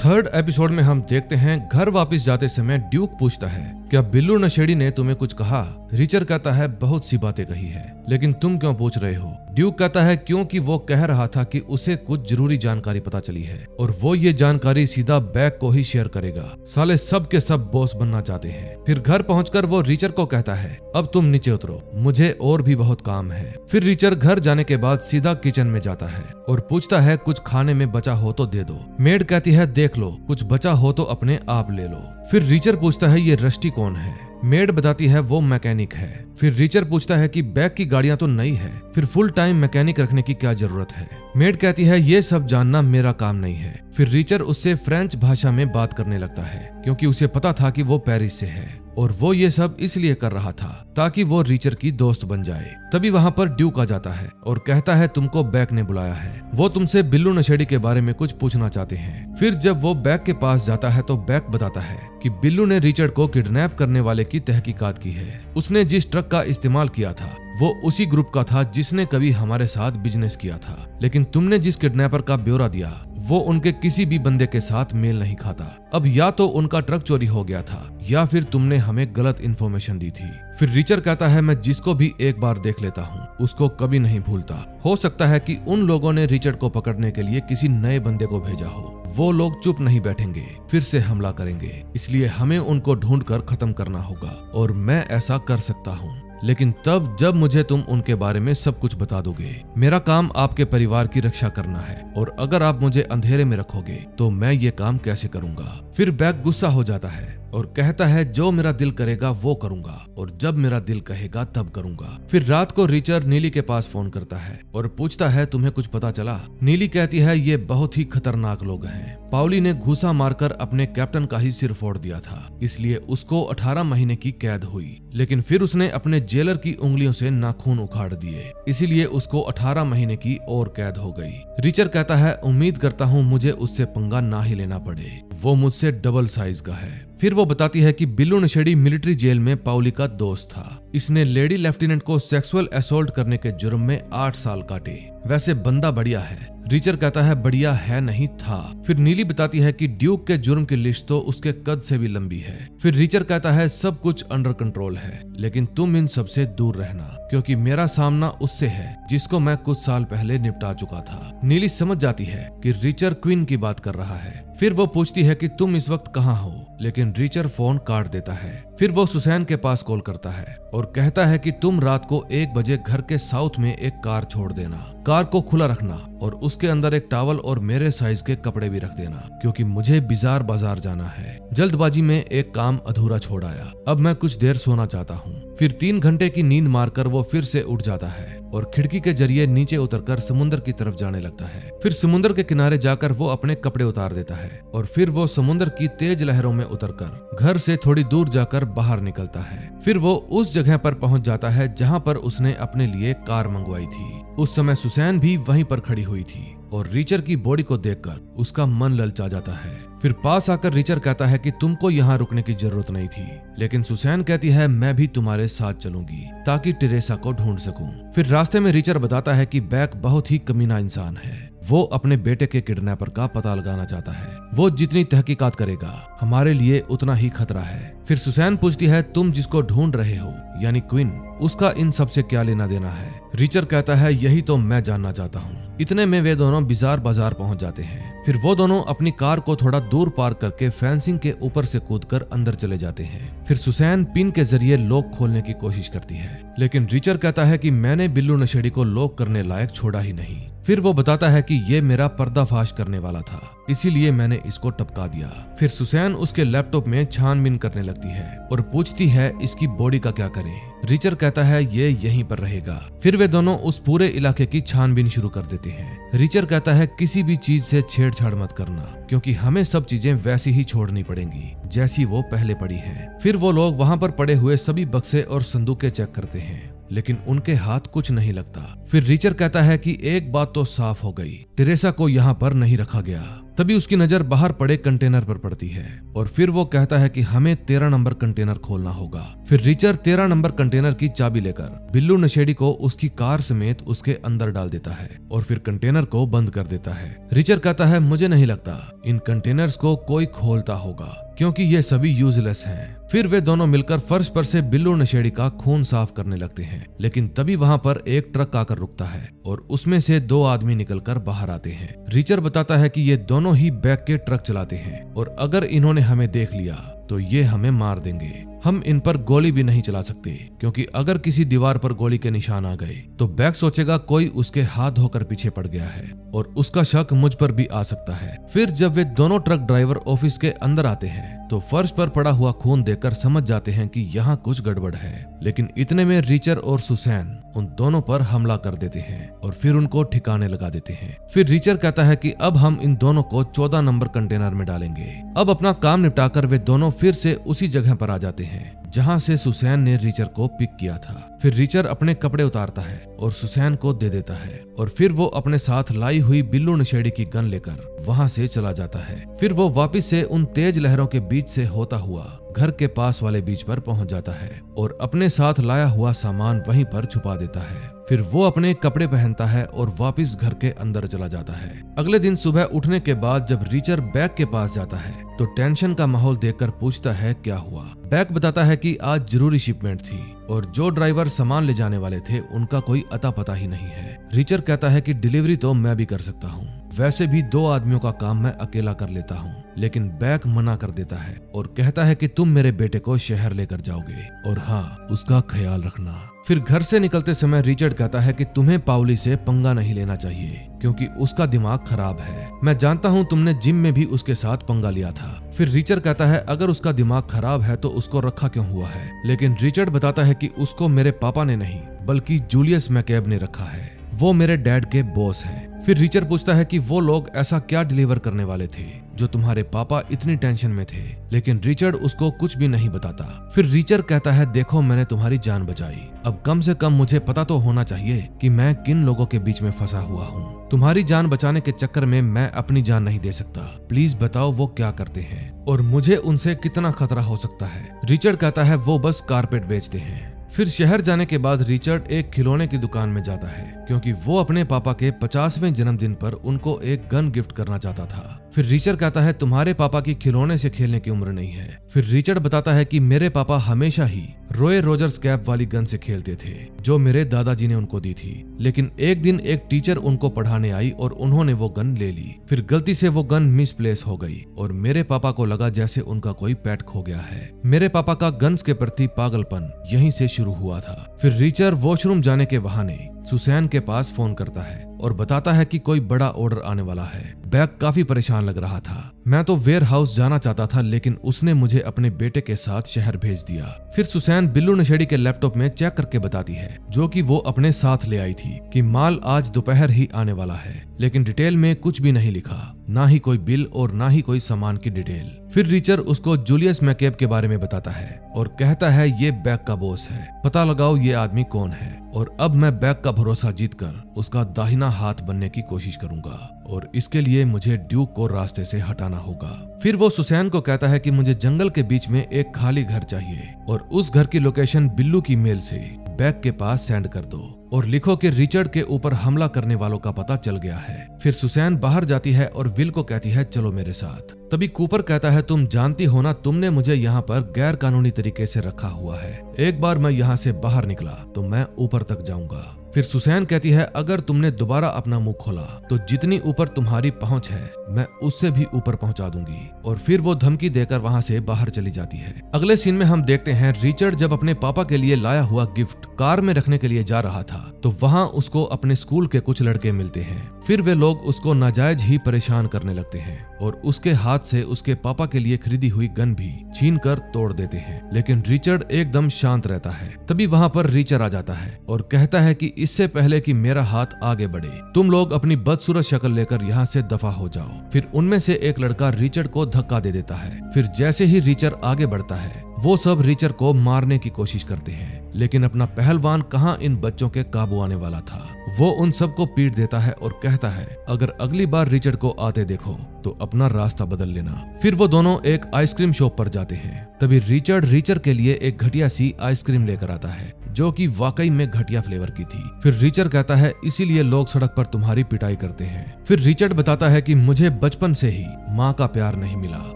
थर्ड एपिसोड में हम देखते हैं घर वापस जाते समय ड्यूक पूछता है क्या बिल्लू नशेड़ी ने तुम्हें कुछ कहा? रिचर कहता है बहुत सी बातें कही है, लेकिन तुम क्यों पूछ रहे हो? ड्यूक कहता है क्योंकि वो कह रहा था कि उसे कुछ जरूरी जानकारी पता चली है और वो ये जानकारी सीधा बैक को ही शेयर करेगा। साले सब के सब बॉस बनना चाहते हैं। फिर घर पहुंचकर वो रिचर को कहता है अब तुम नीचे उतरो, मुझे और भी बहुत काम है। फिर रिचर घर जाने के बाद सीधा किचन में जाता है और पूछता है कुछ खाने में बचा हो तो दे दो। मेड कहती है देख लो, कुछ बचा हो तो अपने आप ले लो। फिर रिचर पूछता है ये रस्टी कौन है? मेड बताती है वो मैकेनिक है। फिर रिचर पूछता है कि बैक की गाड़ियां तो नई है, फिर फुल टाइम मैकेनिक रखने की क्या जरूरत है? मेड कहती है ये सब जानना मेरा काम नहीं है। फिर रिचर उससे फ्रेंच भाषा में बात करने लगता है क्योंकि उसे पता था कि वो पेरिस से है और वो ये सब इसलिए कर रहा था ताकि वो रिचर की दोस्त बन जाए। तभी वहाँ पर ड्यूक आ जाता है और कहता है तुमको बैक ने बुलाया है, वो तुमसे बिल्लू नशेड़ी के बारे में कुछ पूछना चाहते हैं। फिर जब वो बैक के पास जाता है तो बैक बताता है कि बिल्लू ने रिचर्ड को किडनैप करने वाले की तहकीकात की है। उसने जिस ट्रक का इस्तेमाल किया था वो उसी ग्रुप का था जिसने कभी हमारे साथ बिजनेस किया था, लेकिन तुमने जिस किडनैपर का ब्यौरा दिया वो उनके किसी भी बंदे के साथ मेल नहीं खाता। अब या तो उनका ट्रक चोरी हो गया था या फिर तुमने हमें गलत इन्फॉर्मेशन दी थी। फिर रिचर कहता है मैं जिसको भी एक बार देख लेता हूँ उसको कभी नहीं भूलता। हो सकता है कि उन लोगों ने रिचर्ड को पकड़ने के लिए किसी नए बंदे को भेजा हो। वो लोग चुप नहीं बैठेंगे, फिर से हमला करेंगे, इसलिए हमें उनको ढूंढकर खत्म करना होगा और मैं ऐसा कर सकता हूँ, लेकिन तब जब मुझे तुम उनके बारे में सब कुछ बता दोगे। मेरा काम आपके परिवार की रक्षा करना है और अगर आप मुझे अंधेरे में रखोगे तो मैं ये काम कैसे करूंगा? फिर बैक गुस्सा हो जाता है और कहता है जो मेरा दिल करेगा वो करूंगा और जब मेरा दिल कहेगा तब करूंगा। फिर रात को रिचर नीली के पास फोन करता है और पूछता है तुम्हें कुछ पता चला? नीली कहती है ये बहुत ही खतरनाक लोग हैं। पाउली ने घूसा मारकर अपने कैप्टन का ही सिर फोड़ दिया था, इसलिए उसको 18 महीने की कैद हुई, लेकिन फिर उसने अपने जेलर की उंगलियों से नाखून उखाड़ दिए, इसीलिए उसको 18 महीने की और कैद हो गई। रिचर कहता है उम्मीद करता हूँ मुझे उससे पंगा ना ही लेना पड़े, वो मुझसे डबल साइज का है। फिर वो बताती है कि बिल्लू नशेड़ी मिलिट्री जेल में पाउली का दोस्त था। इसने लेडी लेफ्टिनेंट को सेक्सुअल असॉल्ट करने के जुर्म में 8 साल काटे। वैसे बंदा बढ़िया है। रिचर कहता है बढ़िया है नहीं था। फिर नीली बताती है कि ड्यूक के जुर्म की लिस्ट तो उसके कद से भी लंबी है। फिर रिचर कहता है सब कुछ अंडर कंट्रोल है, लेकिन तुम इन सब से दूर रहना क्योंकि मेरा सामना उससे है जिसको मैं कुछ साल पहले निपटा चुका था। नीली समझ जाती है कि रिचर क्वीन की बात कर रहा है। फिर वो पूछती है कि तुम इस वक्त कहाँ हो, लेकिन रिचर फोन काट देता है। फिर वो सुसैन के पास कॉल करता है और कहता है कि तुम रात को 1 बजे घर के साउथ में एक कार छोड़ देना, कार को खुला रखना और उसके अंदर एक टॉवल और मेरे साइज के कपड़े भी रख देना क्योंकि मुझे बिजार बाजार जाना है। जल्दबाजी में एक काम अधूरा छोड़ आया, अब मैं कुछ देर सोना चाहता हूँ। फिर 3 घंटे की नींद मारकर वो फिर से उठ जाता है और खिड़की के जरिए नीचे उतरकर समुद्र की तरफ जाने लगता है। फिर समुद्र के किनारे जाकर वो अपने कपड़े उतार देता है और फिर वो समुद्र की तेज लहरों में उतरकर घर से थोड़ी दूर जाकर बाहर निकलता है। फिर वो उस जगह पर पहुंच जाता है जहां पर उसने अपने लिए कार मंगवाई थी। उस समय सुसैन भी वहीं पर खड़ी हुई थी और रिचर की बॉडी को देखकर उसका मन ललचा जाता है। फिर पास आकर रिचर कहता है कि तुमको यहाँ रुकने की जरूरत नहीं थी, लेकिन सुसैन कहती है मैं भी तुम्हारे साथ चलूंगी ताकि टेरेसा को ढूंढ सकूं। फिर रास्ते में रिचर बताता है कि बैक बहुत ही कमीना इंसान है, वो अपने बेटे के किडनैपर का पता लगाना चाहता है। वो जितनी तहकीकात करेगा हमारे लिए उतना ही खतरा है। फिर सुसैन पूछती है तुम जिसको ढूंढ रहे हो यानी क्वीन, उसका इन सब से क्या लेना देना है? रिचर कहता है यही तो मैं जानना चाहता हूँ। इतने में वे दोनों बिजार बाजार पहुंच जाते हैं। फिर वो दोनों अपनी कार को थोड़ा दूर पार्क करके फेंसिंग के ऊपर से कूदकर अंदर चले जाते हैं। फिर सुसैन पिन के जरिए लॉक खोलने की कोशिश करती है, लेकिन रिचर कहता है कि मैंने बिल्लू नशेड़ी को लॉक करने लायक छोड़ा ही नहीं। फिर वो बताता है कि ये मेरा पर्दाफाश करने वाला था, इसीलिए मैंने इसको टपका दिया। फिर सुसैन उसके लैपटॉप में छानबीन करने लगती है और पूछती है इसकी बॉडी का क्या करें। रिचर्ड कहता है ये यहीं पर रहेगा। फिर वे दोनों उस पूरे इलाके की छानबीन शुरू कर देते हैं। रिचर्ड कहता है किसी भी चीज से छेड़छाड़ मत करना, क्योंकि हमें सब चीजें वैसी ही छोड़नी पड़ेंगी जैसी वो पहले पड़ी है। फिर वो लोग वहां पर पड़े हुए सभी बक्से और संदूकें चेक करते हैं, लेकिन उनके हाथ कुछ नहीं लगता। फिर रिचर्ड कहता है कि एक बात तो साफ हो गई, टेरेसा को यहाँ पर नहीं रखा गया। तभी उसकी नजर बाहर पड़े कंटेनर पर पड़ती है और फिर वो कहता है कि हमें 13 नंबर कंटेनर खोलना होगा। फिर रिचर्ड 13 नंबर कंटेनर की चाबी लेकर बिल्लू नशेड़ी को उसकी कार समेत उसके अंदर डाल देता है और फिर कंटेनर को बंद कर देता है। रिचर्ड कहता है मुझे नहीं लगता इन कंटेनर्स को कोई खोलता होगा, क्योंकि ये सभी यूजलेस हैं। फिर वे दोनों मिलकर फर्श पर से बिल्लू नशेड़ी का खून साफ करने लगते हैं, लेकिन तभी वहां पर एक ट्रक आकर रुकता है और उसमें से 2 आदमी निकलकर बाहर आते हैं। रिचर्ड बताता है कि ये दोनों ही बैग के ट्रक चलाते हैं और अगर इन्होंने हमें देख लिया तो ये हमें मार देंगे। हम इन पर गोली भी नहीं चला सकते, क्योंकि अगर किसी दीवार पर गोली के निशान आ गए तो बैग सोचेगा कोई उसके हाथ धोकर पीछे पड़ गया है और उसका शक मुझ पर भी आ सकता है। फिर जब वे दोनों ट्रक ड्राइवर ऑफिस के अंदर आते हैं तो फर्श पर पड़ा हुआ खून देखकर समझ जाते हैं कि यहाँ कुछ गड़बड़ है, लेकिन इतने में रिचर्ड और सुसैन उन दोनों पर हमला कर देते हैं और फिर उनको ठिकाने लगा देते हैं। फिर रिचर्ड कहता है कि अब हम इन दोनों को 14 नंबर कंटेनर में डालेंगे। अब अपना काम निपटाकर वे दोनों फिर से उसी जगह पर आ जाते हैं जहां से सुसैन ने रिचर्ड को पिक किया था। फिर रिचर्ड अपने कपड़े उतारता है और सुसैन को दे देता है और फिर वो अपने साथ लाई हुई बिल्लू नशेड़ी की गन लेकर वहां से चला जाता है। फिर वो वापस से उन तेज लहरों के बीच से होता हुआ घर के पास वाले बीच पर पहुंच जाता है और अपने साथ लाया हुआ सामान वहीं पर छुपा देता है। फिर वो अपने कपड़े पहनता है और वापस घर के अंदर चला जाता है। अगले दिन सुबह उठने के बाद जब रिचर्ड बैग के पास जाता है तो टेंशन का माहौल देखकर पूछता है क्या हुआ। बैग बताता है कि आज जरूरी शिपमेंट थी और जो ड्राइवर सामान ले जाने वाले थे उनका कोई अता पता ही नहीं है। रिचर्ड कहता है कि डिलीवरी तो मैं भी कर सकता हूँ, वैसे भी 2 आदमियों का काम मैं अकेला कर लेता हूँ, लेकिन बैग मना कर देता है और कहता है कि तुम मेरे बेटे को शहर लेकर जाओगे और हाँ, उसका ख्याल रखना। फिर घर से निकलते समय रिचर्ड कहता है कि तुम्हें पाउली से पंगा नहीं लेना चाहिए, क्योंकि उसका दिमाग खराब है। मैं जानता हूँ तुमने जिम में भी उसके साथ पंगा लिया था। फिर रिचर्ड कहता है अगर उसका दिमाग खराब है तो उसको रखा क्यों हुआ है, लेकिन रिचर्ड बताता है कि उसको मेरे पापा ने नहीं बल्कि जूलियस मैकेब ने रखा है, वो मेरे डैड के बॉस हैं। फिर रिचर्ड पूछता है कि वो लोग ऐसा क्या डिलीवर करने वाले थे जो तुम्हारे पापा इतनी टेंशन में थे, लेकिन रिचर्ड उसको कुछ भी नहीं बताता। फिर रिचर्ड कहता है देखो मैंने तुम्हारी जान बचाई, अब कम से कम मुझे पता तो होना चाहिए कि मैं किन लोगों के बीच में फंसा हुआ हूँ। तुम्हारी जान बचाने के चक्कर में मैं अपनी जान नहीं दे सकता, प्लीज बताओ वो क्या करते हैं और मुझे उनसे कितना खतरा हो सकता है। रिचर्ड कहता है वो बस कारपेट बेचते हैं। फिर शहर जाने के बाद रिचर्ड एक खिलौने की दुकान में जाता है, क्योंकि वो अपने पापा के 50वें जन्मदिन पर उनको एक गन गिफ्ट करना चाहता था। फिर रिचर्ड कहता है तुम्हारे पापा की खिलौने से खेलने की उम्र नहीं है। फिर रिचर्ड बताता है कि मेरे पापा हमेशा ही रॉय रोजर्स कैप वाली गन से खेलते थे जो मेरे दादाजी ने उनको दी थी, लेकिन एक दिन एक टीचर उनको पढ़ाने आई और उन्होंने वो गन ले ली। फिर गलती से वो गन मिसप्लेस हो गई और मेरे पापा को लगा जैसे उनका कोई पेट खो गया है। मेरे पापा का गन्स के प्रति पागलपन यहीं से शुरू हुआ था। फिर रिचर्ड वॉशरूम जाने के बहाने सुसैन के पास फोन करता है और बताता है कि कोई बड़ा ऑर्डर आने वाला है। बैग काफी परेशान लग रहा था। मैं तो वेयर हाउस जाना चाहता था, लेकिन उसने मुझे अपने बेटे के साथ शहर भेज दिया। फिर सुसैन बिल्लू नशेड़ी के लैपटॉप में चेक करके बताती है, जो कि वो अपने साथ ले आई थी, कि माल आज दोपहर ही आने वाला है, लेकिन डिटेल में कुछ भी नहीं लिखा, ना ही कोई बिल और ना ही कोई सामान की डिटेल। फिर रिचर्ड उसको जूलियस मैकेब के बारे में बताता है और कहता है ये बैग का बॉस है, पता लगाओ ये आदमी कौन है और अब मैं बैग का भरोसा जीतकर उसका दाहिना हाथ बनने की कोशिश करूंगा और इसके लिए मुझे ड्यूक को रास्ते से हटाना होगा। फिर वो सुसैन को कहता है कि मुझे जंगल के बीच में एक खाली घर चाहिए और उस घर की लोकेशन बिल्लू की मेल से बैग के पास सेंड कर दो और लिखो कि रिचर्ड के ऊपर हमला करने वालों का पता चल गया है। फिर सुसैन बाहर जाती है और विल को कहती है चलो मेरे साथ। तभी कूपर कहता है तुम जानती हो ना, तुमने मुझे यहाँ पर गैर कानूनी तरीके से रखा हुआ है। एक बार मैं यहाँ से बाहर निकला तो मैं ऊपर तक जाऊंगा। फिर सुसैन कहती है अगर तुमने दोबारा अपना मुंह खोला तो जितनी ऊपर तुम्हारी पहुंच है मैं उससे भी ऊपर पहुंचा दूंगी। और फिर वो धमकी देकर वहां से बाहर चली जाती है। अगले सीन में हम देखते हैं रिचर्ड जब अपने पापा के लिए लाया हुआ गिफ्ट कार में रखने के लिए जा रहा था तो वहां उसको अपने स्कूल के कुछ लड़के मिलते हैं। फिर वे लोग उसको नाजायज ही परेशान करने लगते हैं और उसके हाथ से उसके पापा के लिए खरीदी हुई गन भी छीन कर तोड़ देते हैं। लेकिन रिचर्ड एकदम शांत रहता है। तभी वहां पर रिचर आ जाता है और कहता है कि इससे पहले कि मेरा हाथ आगे बढ़े तुम लोग अपनी बदसूरत शक्ल लेकर यहाँ से दफा हो जाओ। फिर उनमें से एक लड़का रिचर्ड को धक्का दे देता है। फिर जैसे ही रिचर आगे बढ़ता है वो सब रिचर को मारने की कोशिश करते हैं, लेकिन अपना पहलवान कहां इन बच्चों के काबू आने वाला था। वो उन सबको पीट देता है और कहता है अगर अगली बार रिचर्ड को आते देखो तो अपना रास्ता बदल लेना। फिर वो दोनों एक आइसक्रीम शॉप पर जाते हैं। तभी रिचर्ड रिचर के लिए एक घटिया सी आइसक्रीम लेकर आता है जो कि वाकई में घटिया फ्लेवर की थी। फिर रिचर्ड कहता है इसीलिए लोग सड़क पर तुम्हारी पिटाई करते हैं। फिर रिचर्ड बताता है कि मुझे बचपन से ही माँ का प्यार नहीं मिला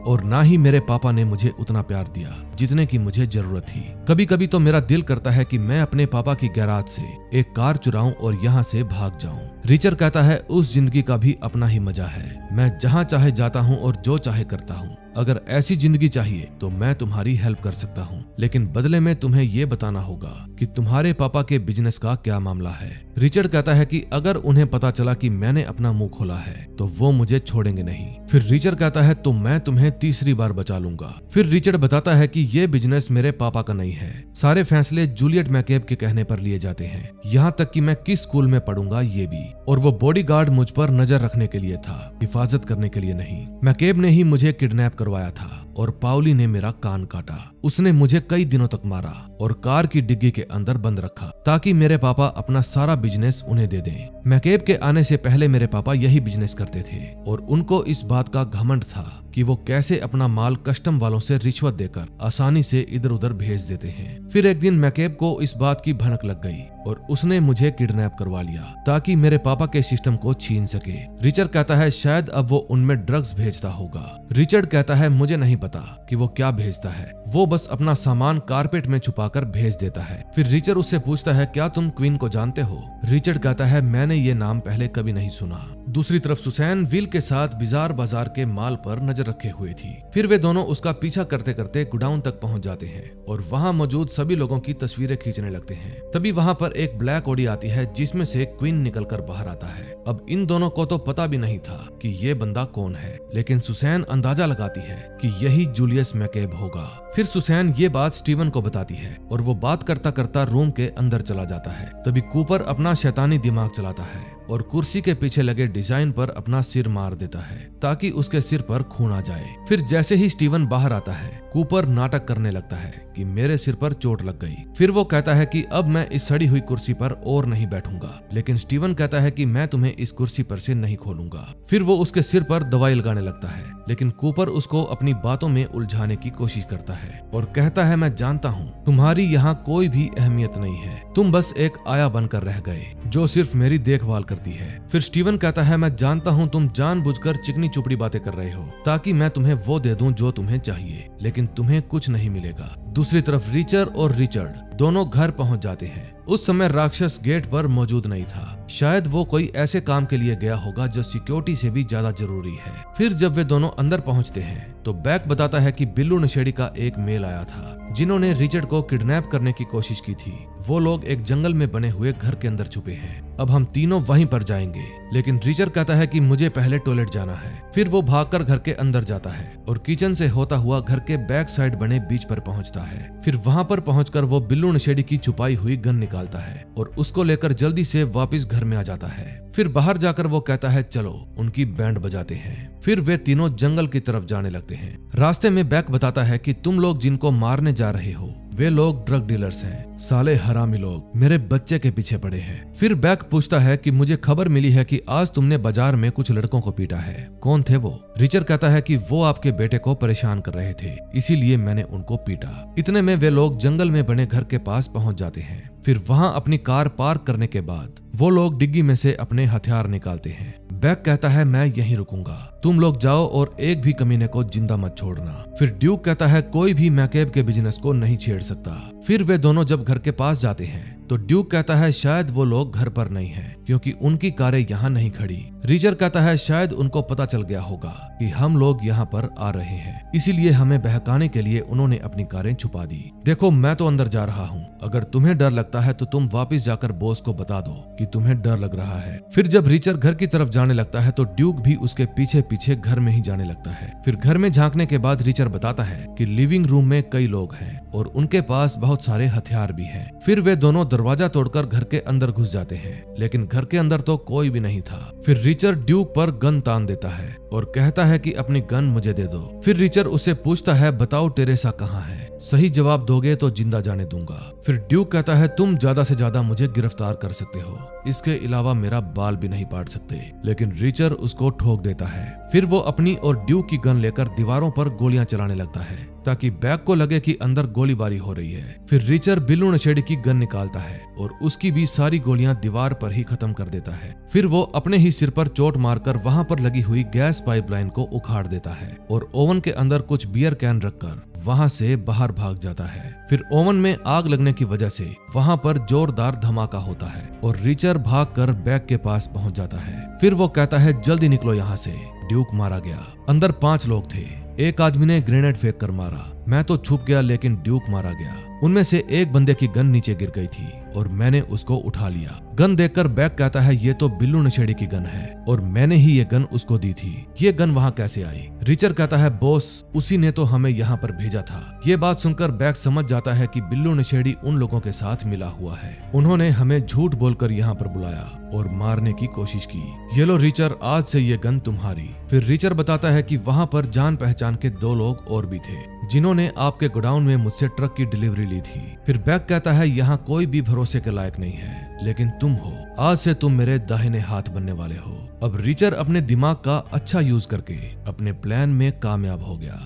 और ना ही मेरे पापा ने मुझे उतना प्यार दिया जितने की मुझे जरूरत थी। कभी कभी तो मेरा दिल करता है कि मैं अपने पापा की गैराज से एक कार चुराऊं और यहाँ से भाग जाऊं। रिचर्ड कहता है उस जिंदगी का भी अपना ही मजा है। मैं जहाँ चाहे जाता हूँ और जो चाहे करता हूँ। अगर ऐसी जिंदगी चाहिए तो मैं तुम्हारी हेल्प कर सकता हूँ, लेकिन बदले में तुम्हें ये बताना होगा कि तुम्हारे पापा के बिजनेस का क्या मामला है। रिचर्ड कहता है कि अगर उन्हें पता चला कि मैंने अपना मुंह खोला है तो वो मुझे छोड़ेंगे नहीं। फिर रिचर्ड कहता है तो मैं तुम्हें तीसरी बार बचा लूंगा। फिर रिचर्ड बताता है कि ये बिजनेस मेरे पापा का नहीं है। सारे फैसले जूलियट मैकेब के कहने पर लिए जाते हैं, यहाँ तक कि मैं किस स्कूल में पढ़ूंगा ये भी। और वो बॉडीगार्ड मुझ पर नजर रखने के लिए था, हिफाजत करने के लिए नहीं। मैकेब ने ही मुझे किडनैप करवाया था और पाउली ने मेरा कान काटा। उसने मुझे कई दिनों तक मारा और कार की डिग्गी के अंदर बंद रखा ताकि मेरे पापा अपना सारा बिजनेस उन्हें दे दें। मैकेब के आने से पहले मेरे पापा यही बिजनेस करते थे और उनको इस बात का घमंड था कि वो कैसे अपना माल कस्टम वालों से रिश्वत देकर आसानी से इधर उधर भेज देते हैं। फिर एक दिन मैकेब को इस बात की भनक लग गई और उसने मुझे किडनैप करवा लिया ताकि मेरे पापा के सिस्टम को छीन सके। रिचर्ड कहता है शायद अब वो उनमें ड्रग्स भेजता होगा। रिचर्ड कहता है मुझे नहीं पता कि वो क्या भेजता है, वो बस अपना सामान कारपेट में छुपाकर भेज देता है। फिर रिचर्ड उससे पूछता है क्या तुम क्वीन को जानते हो? रिचर्ड कहता है मैंने ये नाम पहले कभी नहीं सुना। दूसरी तरफ सुसैन विल के साथ बिजार बाजार के माल पर नजर रखे हुए थी। फिर वे दोनों उसका पीछा करते करते गोडाउन तक पहुंच जाते हैं और वहां मौजूद सभी लोगों की तस्वीरें खींचने लगते हैं। तभी वहां पर एक ब्लैक ऑडी आती है जिसमें से क्वीन निकलकर बाहर आता है। अब इन दोनों को तो पता भी नहीं था कि ये बंदा कौन है, लेकिन सुसैन अंदाजा लगाती है कि यही जूलियस मैकेब होगा। फिर सुसैन ये बात स्टीवन को बताती है और वो बात करता करता रूम के अंदर चला जाता है। तभी कूपर अपना शैतानी दिमाग चलाता है और कुर्सी के पीछे लगे डिजाइन पर अपना सिर मार देता है ताकि उसके सिर पर खून आ जाए। फिर जैसे ही स्टीवन बाहर आता है कूपर नाटक करने लगता है कि मेरे सिर पर चोट लग गई। फिर वो कहता है कि अब मैं इस सड़ी हुई कुर्सी पर और नहीं बैठूंगा, लेकिन स्टीवन कहता है कि मैं तुम्हें इस कुर्सी पर से नहीं खोलूंगा। फिर वो उसके सिर पर दवाई लगाने लगता है, लेकिन कूपर उसको अपनी बातों में उलझाने की कोशिश करता है और कहता है मैं जानता हूँ तुम्हारी यहाँ कोई भी अहमियत नहीं है, तुम बस एक आया बनकर रह गए जो सिर्फ मेरी देखभाल करती है। फिर स्टीवन कहता है मैं जानता हूँ तुम जानबूझकर चिकनी चुपड़ी बातें कर रहे हो ताकि मैं तुम्हें वो दे दूं जो तुम्हें चाहिए, लेकिन तुम्हें कुछ नहीं मिलेगा। दूसरी तरफ रिचर और रिचर्ड दोनों घर पहुंच जाते हैं। उस समय राक्षस गेट पर मौजूद नहीं था, शायद वो कोई ऐसे काम के लिए गया होगा जो सिक्योरिटी से भी ज्यादा जरूरी है। फिर जब वे दोनों अंदर पहुंचते हैं तो बैक बताता है कि बिल्लू नशेड़ी का एक मेल आया था जिन्होंने रिचर्ड को किडनैप करने की कोशिश की थी। वो लोग एक जंगल में बने हुए घर के अंदर छुपे हैं। अब हम तीनों वहीं पर जाएंगे, लेकिन रिचर्ड कहता है कि मुझे पहले टॉयलेट जाना है। फिर वो भागकर घर के अंदर जाता है और किचन से होता हुआ घर के बैक साइड बने बीच पर पहुंचता है। फिर वहां पर पहुंचकर वो बिल्लू नशेड़ी की छुपाई हुई गन निकालता है और उसको लेकर जल्दी से वापस घर में आ जाता है। फिर बाहर जाकर वो कहता है चलो उनकी बैंड बजाते हैं। फिर वे तीनों जंगल की तरफ जाने लगते हैं। रास्ते में बैक बताता है कि तुम लोग जिनको मारने जा रहे हो वे लोग ड्रग डीलर्स हैं, साले हरामी लोग मेरे बच्चे के पीछे पड़े हैं। फिर बैक पूछता है कि मुझे खबर मिली है कि आज तुमने बाजार में कुछ लड़कों को पीटा है, कौन थे वो? रिचर्ड कहता है कि वो आपके बेटे को परेशान कर रहे थे, इसीलिए मैंने उनको पीटा। इतने में वे लोग जंगल में बने घर के पास पहुंच जाते हैं। फिर वहां अपनी कार पार्क करने के बाद वो लोग डिग्गी में से अपने हथियार निकालते हैं। बैक कहता है मैं यहीं रुकूंगा, तुम लोग जाओ और एक भी कमीने को जिंदा मत छोड़ना। फिर ड्यूक कहता है कोई भी मैकेब के बिजनेस को नहीं छेड़ सकता। फिर वे दोनों जब घर के पास जाते हैं तो ड्यूक कहता है शायद वो लोग घर पर नहीं हैं क्योंकि उनकी कारें यहाँ नहीं खड़ी। रीचर कहता है शायद उनको पता चल गया होगा कि हम लोग यहाँ पर आ रहे हैं, इसीलिए हमें बहकाने के लिए उन्होंने अपनी कारें छुपा दी। देखो मैं तो अंदर जा रहा हूँ, अगर तुम्हें डर लगता है तो तुम वापस जाकर बॉस को बता दो कि तुम्हें डर लग रहा है। फिर जब रीचर घर की तरफ जाने लगता है तो ड्यूक भी उसके पीछे पीछे घर में ही जाने लगता है। फिर घर में झांकने के बाद रीचर बताता है कि लिविंग रूम में कई लोग हैं और उनके पास बहुत सारे हथियार भी हैं। फिर वे दोनों दरवाजा तोड़कर घर के अंदर घुस जाते हैं, लेकिन घर के अंदर तो कोई भी नहीं था। फिर रीचर ड्यूक पर गन तान देता है और कहता है कि अपनी गन मुझे दे दो। फिर रीचर उससे पूछता है बताओ टेरेसा कहाँ है, सही जवाब दोगे तो जिंदा जाने दूंगा। फिर ड्यूक कहता है तुम ज्यादा से ज्यादा मुझे गिरफ्तार कर सकते हो, इसके अलावा मेरा बाल भी नहीं पाड़ सकते। लेकिन रीचर उसको ठोक देता है। फिर वो अपनी और ड्यूक की गन लेकर दीवारों पर गोलियां चलाने लगता है ताकि बैग को लगे कि अंदर गोलीबारी हो रही है। फिर रीचर बिल्लू नशेड़ी की गन निकालता है और उसकी भी सारी गोलियां दीवार पर ही खत्म कर देता है। फिर वो अपने ही सिर पर चोट मारकर वहां पर लगी हुई गैस पाइपलाइन को उखाड़ देता है और ओवन के अंदर कुछ बियर कैन रखकर वहां से बाहर भाग जाता है। फिर ओवन में आग लगने की वजह से वहां पर जोरदार धमाका होता है और रीचर भागकर बैग के पास पहुंच जाता है। फिर वो कहता है जल्दी निकलो यहाँ से, ड्यूक मारा गया। अंदर 5 लोग थे, एक आदमी ने ग्रेनेड फेंक कर मारा, मैं तो छुप गया लेकिन ड्यूक मारा गया। उनमें से एक बंदे की गन नीचे गिर गई थी और मैंने उसको उठा लिया। गन देखकर बैग कहता है ये तो बिल्लू नशेड़ी की गन है और मैंने ही ये गन उसको दी थी, ये गन वहाँ कैसे आई? रीचर कहता है बॉस उसी ने तो हमें यहाँ पर भेजा था। ये बात सुनकर बैग समझ जाता है कि बिल्लू नशेड़ी उन लोगों के साथ मिला हुआ है, उन्होंने हमें झूठ बोलकर यहाँ पर बुलाया और मारने की कोशिश की। ये लो रीचर, आज से ये गन तुम्हारी। फिर रीचर बताता है कि वहाँ पर जान पहचान के 2 लोग और भी थे जिन्होंने आपके गोडाउन में मुझसे ट्रक की डिलीवरी ली थी। फिर बैग कहता है यहाँ कोई भी भरोसे के लायक नहीं है, लेकिन तुम हो, आज से तुम मेरे दाहिने हाथ बनने वाले हो। अब रीचर अपने दिमाग का अच्छा यूज करके अपने प्लान में कामयाब हो गया।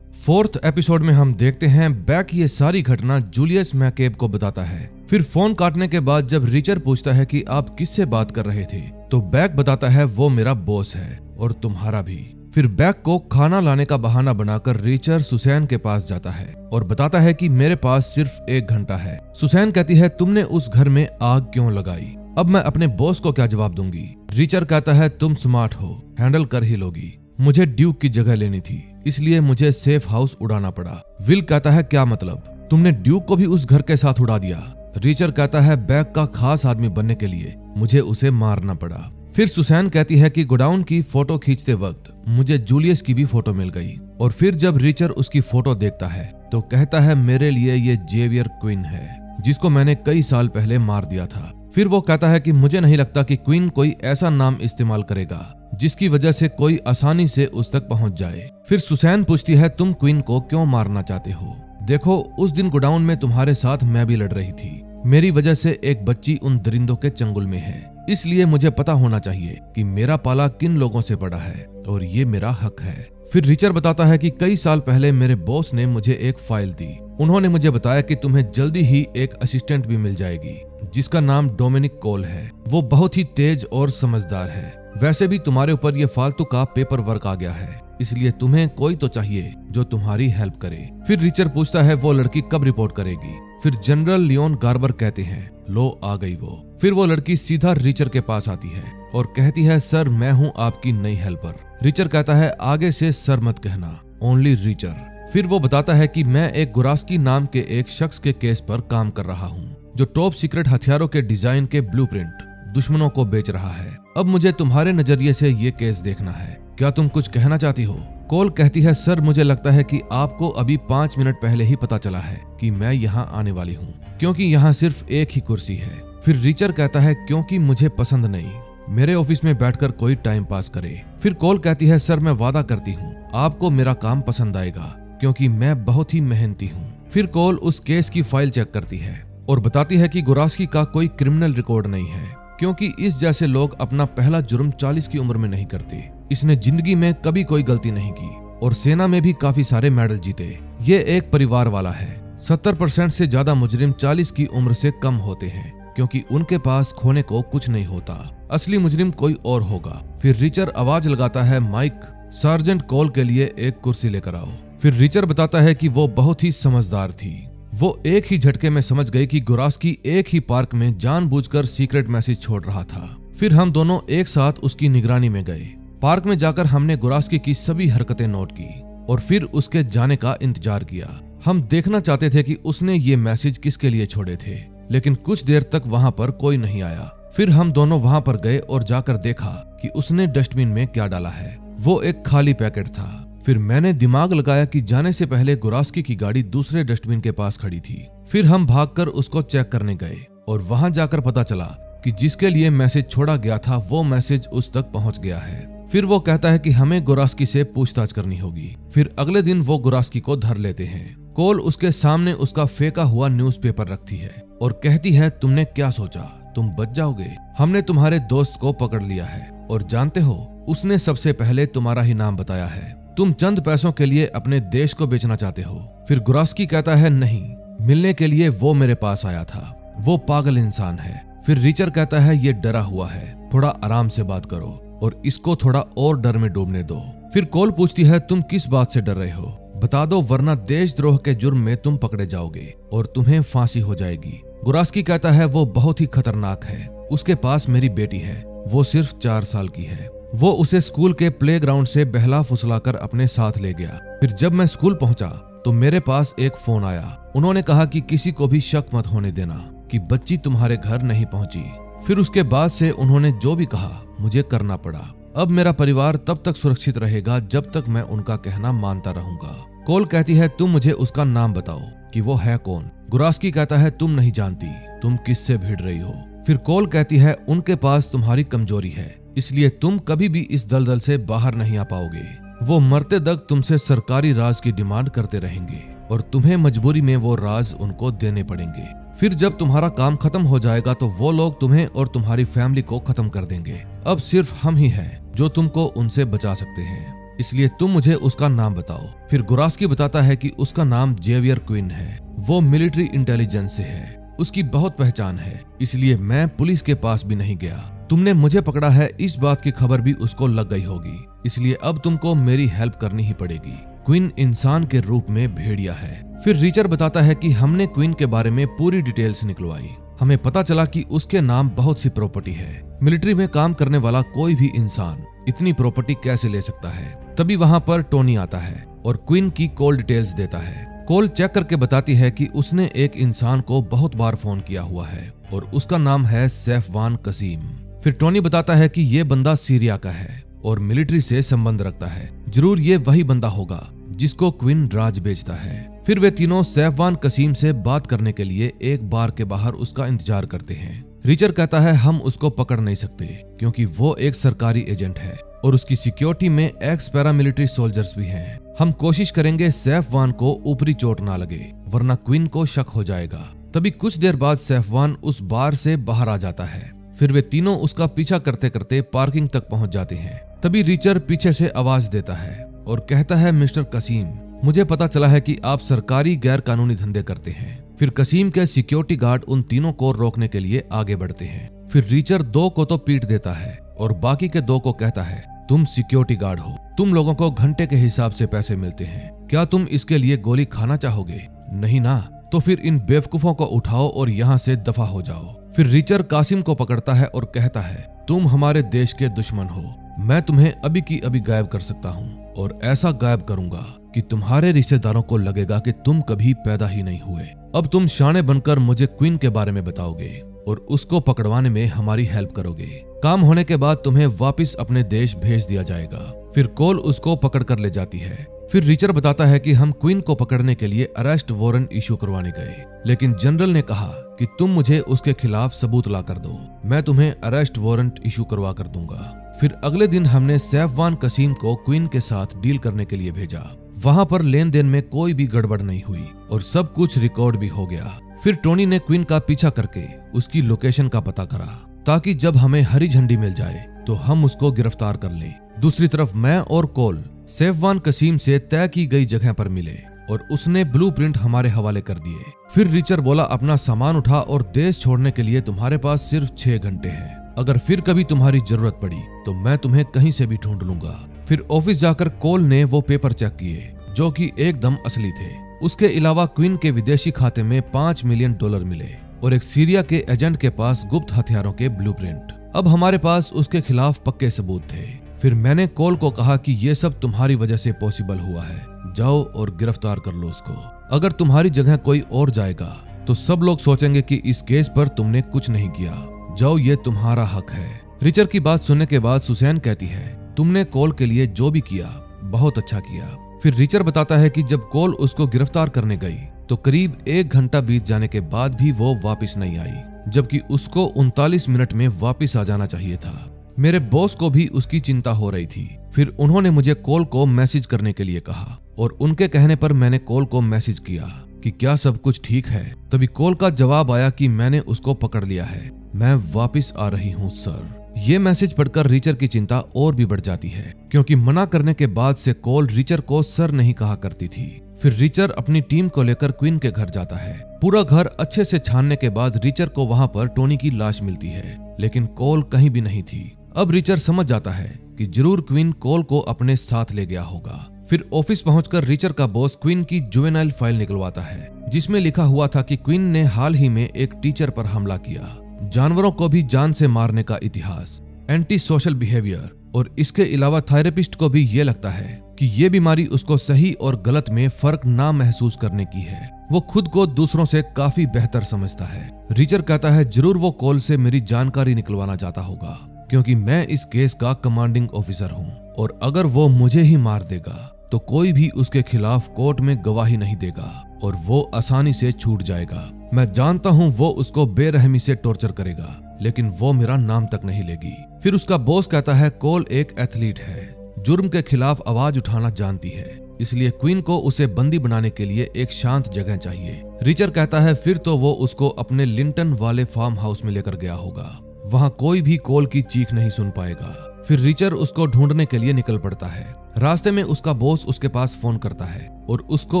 4th एपिसोड में हम देखते हैं बैग ये सारी घटना जूलियस मैकेब को बताता है। फिर फोन काटने के बाद जब रीचर पूछता है कि आप किससे बात कर रहे थे तो बैग बताता है वो मेरा बॉस है और तुम्हारा भी। फिर बैग को खाना लाने का बहाना बनाकर रीचर सुसैन के पास जाता है और बताता है कि मेरे पास सिर्फ 1 घंटा है। सुसैन कहती है तुमने उस घर में आग क्यों लगाई? अब मैं अपने बॉस को क्या जवाब दूंगी? रीचर कहता है तुम स्मार्ट हो, हैंडल कर ही लोगी। मुझे ड्यूक की जगह लेनी थी, इसलिए मुझे सेफ हाउस उड़ाना पड़ा। विल कहता है क्या मतलब, तुमने ड्यूक को भी उस घर के साथ उड़ा दिया? रीचर कहता है बैग का खास आदमी बनने के लिए मुझे उसे मारना पड़ा। फिर सुसैन कहती है कि गोडाउन की फोटो खींचते वक्त मुझे जूलियस की भी फोटो मिल गई और फिर जब रीचर उसकी फोटो देखता है तो कहता है मेरे लिए ये जेवियर क्वीन है जिसको मैंने कई साल पहले मार दिया था। फिर वो कहता है कि मुझे नहीं लगता कि क्वीन कोई ऐसा नाम इस्तेमाल करेगा जिसकी वजह से कोई आसानी से उस तक पहुंच जाए। फिर सुसैन पूछती है तुम क्वीन को क्यों मारना चाहते हो? देखो उस दिन गोडाउन में तुम्हारे साथ मैं भी लड़ रही थी, मेरी वजह से एक बच्ची उन दरिंदों के चंगुल में है, इसलिए मुझे पता होना चाहिए कि मेरा पाला किन लोगों से पड़ा है और ये मेरा हक है। फिर रीचर बताता है कि कई साल पहले मेरे बॉस ने मुझे एक फाइल दी, उन्होंने मुझे बताया कि तुम्हें जल्दी ही एक असिस्टेंट भी मिल जाएगी जिसका नाम डोमिनिक कोल है। वो बहुत ही तेज और समझदार है। वैसे भी तुम्हारे ऊपर ये फालतू का पेपर वर्क आ गया है, इसलिए तुम्हें कोई तो चाहिए जो तुम्हारी हेल्प करे। फिर रीचर पूछता है वो लड़की कब रिपोर्ट करेगी? फिर जनरल लियोन गार्बर कहते हैं लो आ गई वो। फिर वो लड़की सीधा रीचर के पास आती है और कहती है सर मैं हूँ आपकी नई हेल्पर। रीचर कहता है आगे से सर मत कहना, ओनली रीचर। फिर वो बताता है कि मैं एक गुरास्की नाम के एक शख्स के केस पर काम कर रहा हूँ जो टॉप सीक्रेट हथियारों के डिजाइन के ब्लूप्रिंट दुश्मनों को बेच रहा है। अब मुझे तुम्हारे नजरिए से ये केस देखना है, क्या तुम कुछ कहना चाहती हो? कोल कहती है सर मुझे लगता है कि आपको अभी 5 मिनट पहले ही पता चला है कि मैं यहाँ आने वाली हूँ क्योंकि यहाँ सिर्फ एक ही कुर्सी है। फिर रीचर कहता है क्योंकि मुझे पसंद नहीं मेरे ऑफिस में बैठकर कोई टाइम पास करे। फिर कोल कहती है सर मैं वादा करती हूँ आपको मेरा काम पसंद आएगा क्योंकि मैं बहुत ही मेहनती हूँ। फिर कोल उस केस की फाइल चेक करती है और बताती है कि गुरास्की का कोई क्रिमिनल रिकॉर्ड नहीं है क्योंकि इस जैसे लोग अपना पहला जुर्म 40 की उम्र में नहीं करते। इसने जिंदगी में कभी कोई गलती नहीं की और सेना में भी काफी सारे मेडल जीते। ये एक परिवार वाला है। 70% से ज्यादा मुजरिम 40 की उम्र से कम होते हैं क्योंकि उनके पास खोने को कुछ नहीं होता। असली मुजरिम कोई और होगा। फिर रीचर आवाज लगाता है माइक, सार्जेंट कोल के लिए एक कुर्सी लेकर आओ। फिर रिचर बताता है कि वो बहुत ही समझदार थी। वो एक ही झटके में समझ गई कि गोरास्की एक ही पार्क में जानबूझकर सीक्रेट मैसेज छोड़ रहा था। फिर हम दोनों एक साथ उसकी निगरानी में गए। पार्क में जाकर हमने गोरास्की की सभी हरकतें नोट की और फिर उसके जाने का इंतजार किया। हम देखना चाहते थे कि उसने ये मैसेज किसके लिए छोड़े थे, लेकिन कुछ देर तक वहां पर कोई नहीं आया। फिर हम दोनों वहां पर गए और जाकर देखा कि उसने डस्टबिन में क्या डाला है। वो एक खाली पैकेट था। फिर मैंने दिमाग लगाया कि जाने से पहले गोरास्की की गाड़ी दूसरे डस्टबिन के पास खड़ी थी। फिर हम भागकर उसको चेक करने गए और वहां जाकर पता चला कि जिसके लिए मैसेज छोड़ा गया था वो मैसेज उस तक पहुंच गया है। फिर वो कहता है कि हमें गोरास्की से पूछताछ करनी होगी। फिर अगले दिन वो गोरास्की को धर लेते हैं। कोल उसके सामने उसका फेंका हुआ न्यूज़पेपर रखती है और कहती है, तुमने क्या सोचा, तुम बच जाओगे? हमने तुम्हारे दोस्त को पकड़ लिया है और जानते हो उसने सबसे पहले तुम्हारा ही नाम बताया है। तुम चंद पैसों के लिए अपने देश को बेचना चाहते हो। फिर गोरास्की कहता है, नहीं, मिलने के लिए वो मेरे पास आया था, वो पागल इंसान है। फिर रिचर कहता है, ये डरा हुआ है, थोड़ा आराम से बात करो और इसको थोड़ा और डर में डूबने दो। फिर कोल पूछती है, तुम किस बात से डर रहे हो, बता दो, वरना देशद्रोह के जुर्म में तुम पकड़े जाओगे और तुम्हें फांसी हो जाएगी। गोरास्की कहता है, वो बहुत ही खतरनाक है, उसके पास मेरी बेटी है, वो सिर्फ 4 साल की है। वो उसे स्कूल के प्लेग्राउंड से बहला फुसलाकर अपने साथ ले गया। फिर जब मैं स्कूल पहुंचा तो मेरे पास एक फोन आया। उन्होंने कहा कि किसी को भी शक मत होने देना कि बच्ची तुम्हारे घर नहीं पहुंची। फिर उसके बाद से उन्होंने जो भी कहा मुझे करना पड़ा। अब मेरा परिवार तब तक सुरक्षित रहेगा जब तक मैं उनका कहना मानता रहूंगा। कोल कहती है, तुम मुझे उसका नाम बताओ कि वो है कौन। गोरास्की कहता है, तुम नहीं जानती, तुम किससे भिड़ रही हो। फिर कोल कहती है, उनके पास तुम्हारी कमजोरी है, इसलिए तुम कभी भी इस दलदल से बाहर नहीं आ पाओगे। वो मरते तक तुमसे सरकारी राज की डिमांड करते रहेंगे और तुम्हें मजबूरी में वो राज उनको देने पड़ेंगे। फिर जब तुम्हारा काम खत्म हो जाएगा तो वो लोग तुम्हें और तुम्हारी फैमिली को खत्म कर देंगे। अब सिर्फ हम ही हैं जो तुमको उनसे बचा सकते हैं, इसलिए तुम मुझे उसका नाम बताओ। फिर गोरास्की बताता है कि उसका नाम जेवियर क्विन है। वो मिलिट्री इंटेलिजेंस से है, उसकी बहुत पहचान है, इसलिए मैं पुलिस के पास भी नहीं गया। तुमने मुझे पकड़ा है, इस बात की खबर भी उसको लग गई होगी, इसलिए अब तुमको मेरी हेल्प करनी ही पड़ेगी। क्वीन इंसान के रूप में भेड़िया है। फिर रिचर बताता है कि हमने क्वीन के बारे में पूरी डिटेल्स निकलवाई। हमें पता चला कि उसके नाम बहुत सी प्रॉपर्टी है। मिलिट्री में काम करने वाला कोई भी इंसान इतनी प्रॉपर्टी कैसे ले सकता है। तभी वहां पर टोनी आता है और क्वीन की कॉल डिटेल्स देता है। कॉल चेक करके बताती है कि उसने एक इंसान को बहुत बार फोन किया हुआ है और उसका नाम है सैफवान कसीम। फिर टोनी बताता है कि ये बंदा सीरिया का है और मिलिट्री से संबंध रखता है। जरूर ये वही बंदा होगा जिसको क्वीन राज बेचता है। फिर वे तीनों सैफवान कसीम से बात करने के लिए एक बार के बाहर उसका इंतजार करते हैं। रिचर कहता है, हम उसको पकड़ नहीं सकते क्योंकि वो एक सरकारी एजेंट है और उसकी सिक्योरिटी में एक्स पैरामिलिट्री सोल्जर्स भी हैं। हम कोशिश करेंगे सैफवान को ऊपरी चोट ना लगे, वरना क्वीन को शक हो जाएगा। तभी कुछ देर बाद सैफवान उस बार से बाहर आ जाता है। फिर वे तीनों उसका पीछा करते करते पार्किंग तक पहुंच जाते हैं। तभी रिचर पीछे से आवाज देता है और कहता है, मिस्टर कसीम, मुझे पता चला है कि आप सरकारी गैर कानूनी धंधे करते हैं। फिर कसीम के सिक्योरिटी गार्ड उन तीनों को रोकने के लिए आगे बढ़ते हैं। फिर रिचर 2 को तो पीट देता है और बाकी के 2 को कहता है, तुम सिक्योरिटी गार्ड हो, तुम लोगों को घंटे के हिसाब से पैसे मिलते हैं, क्या तुम इसके लिए गोली खाना चाहोगे? नहीं ना, तो फिर इन बेवकूफों को उठाओ और यहाँ से दफा हो जाओ। फिर रिचर कासिम को पकड़ता है और कहता है, तुम हमारे देश के दुश्मन हो, मैं तुम्हें अभी की अभी गायब कर सकता हूँ और ऐसा गायब करूंगा कि तुम्हारे रिश्तेदारों को लगेगा कि तुम कभी पैदा ही नहीं हुए। अब तुम शाने बनकर मुझे क्वीन के बारे में बताओगे और उसको पकड़वाने में हमारी हेल्प करोगे। काम होने के बाद तुम्हें वापस अपने देश भेज दिया जाएगा। फिर कोल उसको पकड़ कर ले जाती है। फिर रिचर बताता है कि हम क्वीन को पकड़ने के लिए अरेस्ट वारंट इशू करवाने गए, लेकिन जनरल ने कहा कि तुम मुझे उसके खिलाफ सबूत ला कर दो, मैं तुम्हें अरेस्ट वारंट इशू करवा कर दूंगा। फिर अगले दिन हमने सैफवान कसीम को क्वीन के साथ डील करने के लिए भेजा। वहां पर लेन देन में कोई भी गड़बड़ नहीं हुई और सब कुछ रिकॉर्ड भी हो गया। फिर टोनी ने क्वीन का पीछा करके उसकी लोकेशन का पता करा ताकि जब हमें हरी झंडी मिल जाए तो हम उसको गिरफ्तार कर लें। दूसरी तरफ मैं और कोल सैफवान कसीम से तय की गई जगह पर मिले और उसने ब्लूप्रिंट हमारे हवाले कर दिए। फिर रिचर बोला, अपना सामान उठा और देश छोड़ने के लिए तुम्हारे पास सिर्फ 6 घंटे हैं। अगर फिर कभी तुम्हारी जरूरत पड़ी तो मैं तुम्हें कहीं से भी ढूंढ लूंगा। फिर ऑफिस जाकर कोल ने वो पेपर चेक किए जो कि एकदम असली थे। उसके अलावा क्वीन के विदेशी खाते में $5 मिलियन मिले और एक सीरिया के एजेंट के पास गुप्त हथियारों के ब्लूप्रिंट। अब हमारे पास उसके खिलाफ पक्के सबूत थे। फिर मैंने कोल को कहा कि ये सब तुम्हारी वजह से पॉसिबल हुआ है, जाओ और गिरफ्तार कर लो उसको। अगर तुम्हारी जगह कोई और जाएगा तो सब लोग सोचेंगे कि इस केस पर तुमने कुछ नहीं किया, जाओ ये तुम्हारा हक है। रिचर्ड की बात सुनने के बाद सुसैन कहती है, तुमने कोल के लिए जो भी किया बहुत अच्छा किया। फिर रिचर्ड बताता है कि जब कोल उसको गिरफ्तार करने गई तो करीब 1 घंटा बीत जाने के बाद भी वो वापस नहीं आई, जबकि उसको 39 मिनट में वापस आ जाना चाहिए था। मेरे बॉस को भी उसकी चिंता हो रही थी। फिर उन्होंने मुझे कोल को मैसेज करने के लिए कहा और उनके कहने पर मैंने कोल को मैसेज किया कि क्या सब कुछ ठीक है। तभी कोल का जवाब आया कि मैंने उसको पकड़ लिया है, मैं वापस आ रही हूँ सर। ये मैसेज पढ़कर रिचर्ड की चिंता और भी बढ़ जाती है, क्योंकि मना करने के बाद से कोल रिचर्ड को सर नहीं कहा करती थी। फिर रिचर्ड अपनी टीम को लेकर क्वीन के घर जाता है। पूरा घर अच्छे से छानने के बाद रिचर्ड को वहां पर टोनी की लाश मिलती है, लेकिन कोल कहीं भी नहीं थी। अब रिचर्ड समझ जाता है कि जरूर क्वीन कोल को अपने साथ ले गया होगा। फिर ऑफिस पहुंचकर रिचर्ड का बॉस क्वीन की जुवेनाइल फाइल निकलवाता है, जिसमें लिखा हुआ था कि क्वीन ने हाल ही में एक टीचर पर हमला किया, जानवरों को भी जान से मारने का इतिहास, एंटी सोशल बिहेवियर, और इसके अलावा थेरेपिस्ट को भी ये लगता है कि ये बीमारी उसको सही और गलत में फर्क ना महसूस करने की है। वो खुद को दूसरों से काफी बेहतर समझता है। रिचर्ड कहता है जरूर वो कोल से मेरी जानकारी निकलवाना चाहता होगा, क्योंकि मैं इस केस का कमांडिंग ऑफिसर हूँ और अगर वो मुझे ही मार देगा तो कोई भी उसके खिलाफ कोर्ट में गवाही नहीं देगा और वो आसानी से छूट जाएगा। मैं जानता हूँ वो उसको बेरहमी से टॉर्चर करेगा, लेकिन वो मेरा नाम तक नहीं लेगी। फिर उसका बॉस कहता है कोल एक एथलीट है, जुर्म के खिलाफ आवाज उठाना जानती है, इसलिए क्वीन को उसे बंदी बनाने के लिए एक शांत जगह चाहिए। रिचर्ड कहता है फिर तो वो उसको अपने लिंटन वाले फार्म हाउस में लेकर गया होगा, वहां कोई भी कोल की चीख नहीं सुन पाएगा। फिर रिचर्ड उसको ढूंढने के लिए निकल पड़ता है। रास्ते में उसका बॉस उसके पास फोन करता है और उसको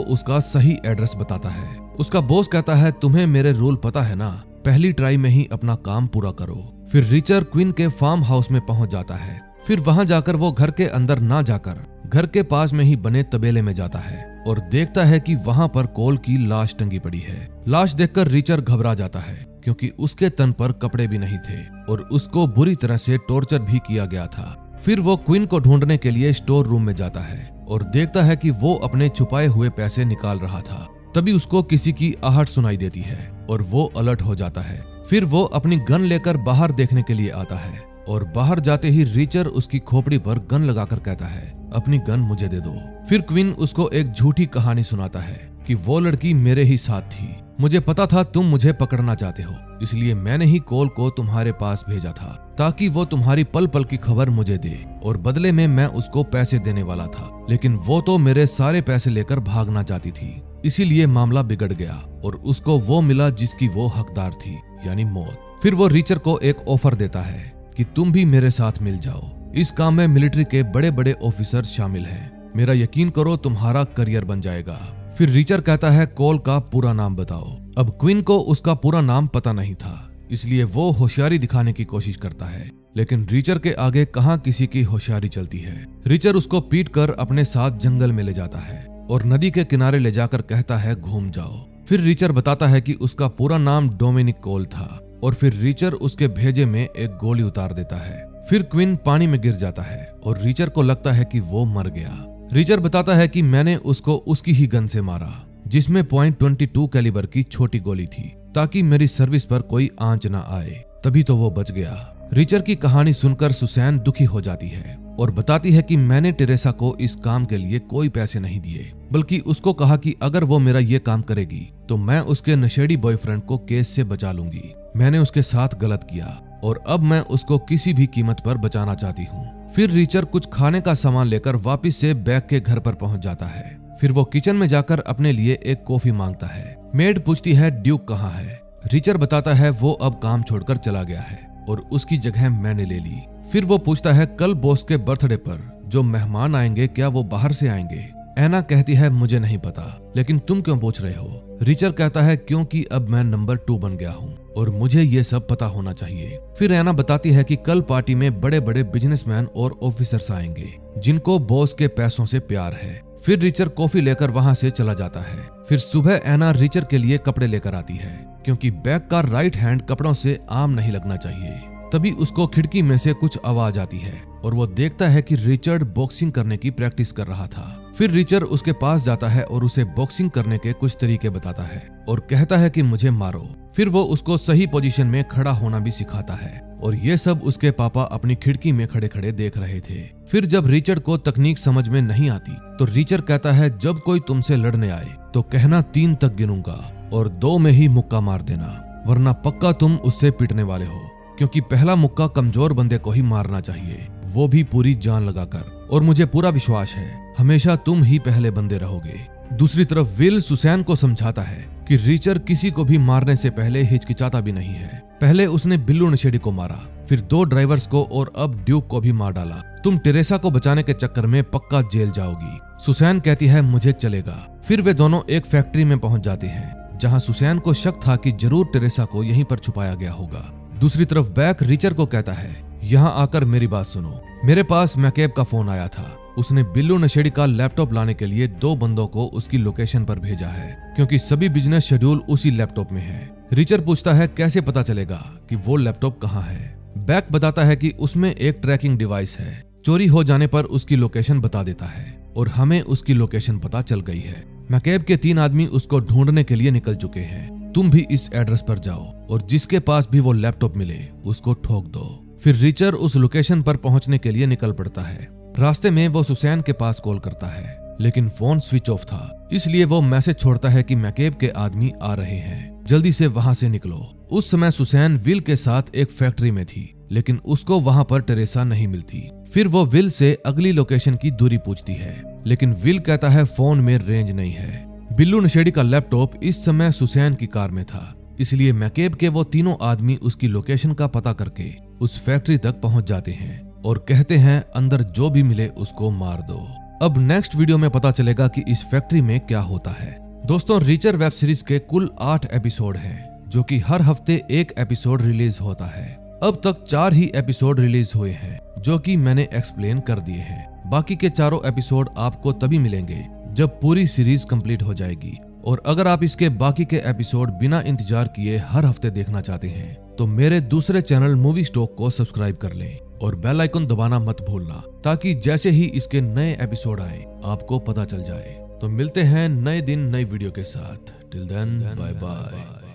उसका सही एड्रेस बताता है। उसका बॉस कहता है तुम्हें मेरे रूल पता है ना, पहली ट्राई में ही अपना काम पूरा करो। फिर रिचर्ड क्वीन के फार्म हाउस में पहुंच जाता है। फिर वहां जाकर वो घर के अंदर ना जाकर घर के पास में ही बने तबेले में जाता है और देखता है कि वहां पर कोल की लाश टंगी पड़ी है। लाश देखकर रिचर्ड घबरा जाता है, क्योंकि उसके तन पर कपड़े भी नहीं थे और उसको बुरी तरह से टॉर्चर भी किया गया था। फिर वो क्वीन को ढूंढने के लिए स्टोर रूम में जाता है और देखता है कि वो अपने छुपाए हुए पैसे निकाल रहा था। तभी उसको किसी की आहट सुनाई देती है और वो अलर्ट हो जाता है। फिर वो अपनी गन लेकर बाहर देखने के लिए आता है और बाहर जाते ही रिचर्ड उसकी खोपड़ी पर गन लगाकर कहता है अपनी गन मुझे दे दो। फिर क्वीन उसको एक झूठी कहानी सुनाता है कि वो लड़की मेरे ही साथ थी, मुझे पता था तुम मुझे पकड़ना चाहते हो, इसलिए मैंने ही कोल को तुम्हारे पास भेजा था ताकि वो तुम्हारी पल पल की खबर मुझे दे और बदले में मैं उसको पैसे देने वाला था, लेकिन वो तो मेरे सारे पैसे लेकर भागना चाहती थी, इसीलिए मामला बिगड़ गया और उसको वो मिला जिसकी वो हकदार थी, यानी मौत। फिर वो रिचर्ड को एक ऑफर देता है कि तुम भी मेरे साथ मिल जाओ, इस काम में मिलिट्री के बड़े बड़े ऑफिसर शामिल हैं, मेरा यकीन करो तुम्हारा करियर बन जाएगा। फिर रिचर्ड कहता है कोल का पूरा नाम बताओ। अब क्वीन को उसका पूरा नाम पता नहीं था, इसलिए वो होशियारी दिखाने की कोशिश करता है, लेकिन रिचर्ड के आगे कहां किसी की होशियारी चलती है। रिचर्ड उसको पीट कर अपने साथ जंगल में ले जाता है और नदी के किनारे ले जाकर कहता है घूम जाओ। फिर रिचर्ड बताता है कि उसका पूरा नाम डोमिनिक कोल था और फिर रिचर्ड उसके भेजे में एक गोली उतार देता है। फिर क्वीन पानी में गिर जाता है और रिचर्ड को लगता है कि वो मर गया। रिचर्ड बताता है कि मैंने उसको उसकी ही गन से मारा, जिसमें .22 कैलिबर की छोटी गोली थी, ताकि मेरी सर्विस पर कोई आंच ना आए, तभी तो वो बच गया। रिचर्ड की कहानी सुनकर सुसैन दुखी हो जाती है और बताती है कि मैंने टेरेसा को इस काम के लिए कोई पैसे नहीं दिए, बल्कि उसको कहा कि अगर वो मेरा ये काम करेगी तो मैं उसके नशेड़ी बॉयफ्रेंड को केस से बचा लूंगी। मैंने उसके साथ गलत किया और अब मैं उसको किसी भी कीमत पर बचाना चाहती हूँ। फिर रिचर्ड कुछ खाने का सामान लेकर वापस से बैग के घर पर पहुंच जाता है। फिर वो किचन में जाकर अपने लिए एक कॉफी मांगता है। मेड पूछती है ड्यूक कहाँ है। रिचर्ड बताता है वो अब काम छोड़कर चला गया है और उसकी जगह मैंने ले ली। फिर वो पूछता है कल बॉस के बर्थडे पर जो मेहमान आएंगे क्या वो बाहर से आएंगे। एना कहती है मुझे नहीं पता, लेकिन तुम क्यों पूछ रहे हो। रिचर्ड कहता है क्योंकि अब मैं नंबर 2 बन गया हूँ और मुझे ये सब पता होना चाहिए। फिर एना बताती है कि कल पार्टी में बड़े बड़े बिजनेसमैन और ऑफिसर्स आएंगे जिनको बॉस के पैसों से प्यार है। फिर रिचर कॉफी लेकर वहां से चला जाता है। फिर सुबह एना रिचर के लिए कपड़े लेकर आती है क्योंकि बैक का राइट हैंड कपड़ों से आम नहीं लगना चाहिए। तभी उसको खिड़की में से कुछ आवाज आती है और वो देखता है कि रिचर्ड बॉक्सिंग करने की प्रैक्टिस कर रहा था। फिर रिचर उसके पास जाता है और उसे बॉक्सिंग करने के कुछ तरीके बताता है और कहता है कि मुझे मारो। फिर वो उसको सही पोजीशन में खड़ा होना भी सिखाता है और ये सब उसके पापा अपनी खिड़की में खड़े खड़े देख रहे थे। फिर जब रिचर्ड को तकनीक समझ में नहीं आती तो रिचर कहता है जब कोई तुमसे लड़ने आए तो कहना 3 तक गिनूंगा और 2 में ही मुक्का मार देना, वरना पक्का तुम उससे पिटने वाले हो, क्योंकि पहला मुक्का कमजोर बंदे को ही मारना चाहिए, वो भी पूरी जान लगाकर। और मुझे पूरा विश्वास है हमेशा तुम ही पहले बंदे रहोगे। दूसरी तरफ विल सुसैन को समझाता है कि रिचर किसी को भी मारने से पहले हिचकिचाता भी नहीं है। पहले उसने बिल्लू नशेड़ी को मारा, फिर 2 ड्राइवर्स को और अब ड्यूक को भी मार डाला। तुम टेरेसा को बचाने के चक्कर में पक्का जेल जाओगी। सुसैन कहती है मुझे चलेगा। फिर वे दोनों एक फैक्ट्री में पहुंच जाते हैं जहां सुसैन को शक था कि जरूर टेरेसा को यहीं पर छुपाया गया होगा। दूसरी तरफ बैक रिचर को कहता है यहाँ आकर मेरी बात सुनो, मेरे पास मैकेब का फोन आया था। उसने बिल्लू नशेड़ी का लैपटॉप लाने के लिए 2 बंदों को उसकी लोकेशन पर भेजा है क्योंकि सभी बिजनेस शेड्यूल उसी लैपटॉप में है। रिचर पूछता है कैसे पता चलेगा कि वो लैपटॉप कहाँ है। बैक बताता है कि उसमें एक ट्रैकिंग डिवाइस है, चोरी हो जाने पर उसकी लोकेशन बता देता है और हमें उसकी लोकेशन पता चल गई है। मैकेब के 3 आदमी उसको ढूंढने के लिए निकल चुके हैं। तुम भी इस एड्रेस पर जाओ और जिसके पास भी वो लैपटॉप मिले उसको ठोक दो। फिर रिचर उस लोकेशन पर पहुंचने के लिए निकल पड़ता है। रास्ते में वो सुसैन के पास कॉल करता है लेकिन फोन स्विच ऑफ था, इसलिए वो मैसेज छोड़ता है कि मैकेब के आदमी आ रहे हैं, जल्दी से वहां से निकलो। उस समय सुसैन विल के साथ एक फैक्ट्री में थी लेकिन उसको वहां पर टेरेसा नहीं मिलती। फिर वो विल से अगली लोकेशन की दूरी पूछती है लेकिन विल कहता है फोन में रेंज नहीं है। बिल्लू नशेड़ी का लैपटॉप इस समय सुसैन की कार में था, इसलिए मैकेब के वो तीनों आदमी उसकी लोकेशन का पता करके उस फैक्ट्री तक पहुंच जाते हैं और कहते हैं अंदर जो भी मिले उसको मार दो। अब नेक्स्ट वीडियो में पता चलेगा कि इस फैक्ट्री में क्या होता है। दोस्तों रिचर वेब सीरीज के कुल 8 एपिसोड हैं जो कि हर हफ्ते एक एपिसोड रिलीज होता है। अब तक 4 ही एपिसोड रिलीज हुए हैं जो कि मैंने एक्सप्लेन कर दिए हैं। बाकी के 4 एपिसोड आपको तभी मिलेंगे जब पूरी सीरीज कंप्लीट हो जाएगी। और अगर आप इसके बाकी के एपिसोड बिना इंतजार किए हर हफ्ते देखना चाहते हैं तो मेरे दूसरे चैनल मूवी स्टॉक को सब्सक्राइब कर लें और बेल आइकन दबाना मत भूलना ताकि जैसे ही इसके नए एपिसोड आए आपको पता चल जाए। तो मिलते हैं नए दिन नई वीडियो के साथ। Till then bye bye.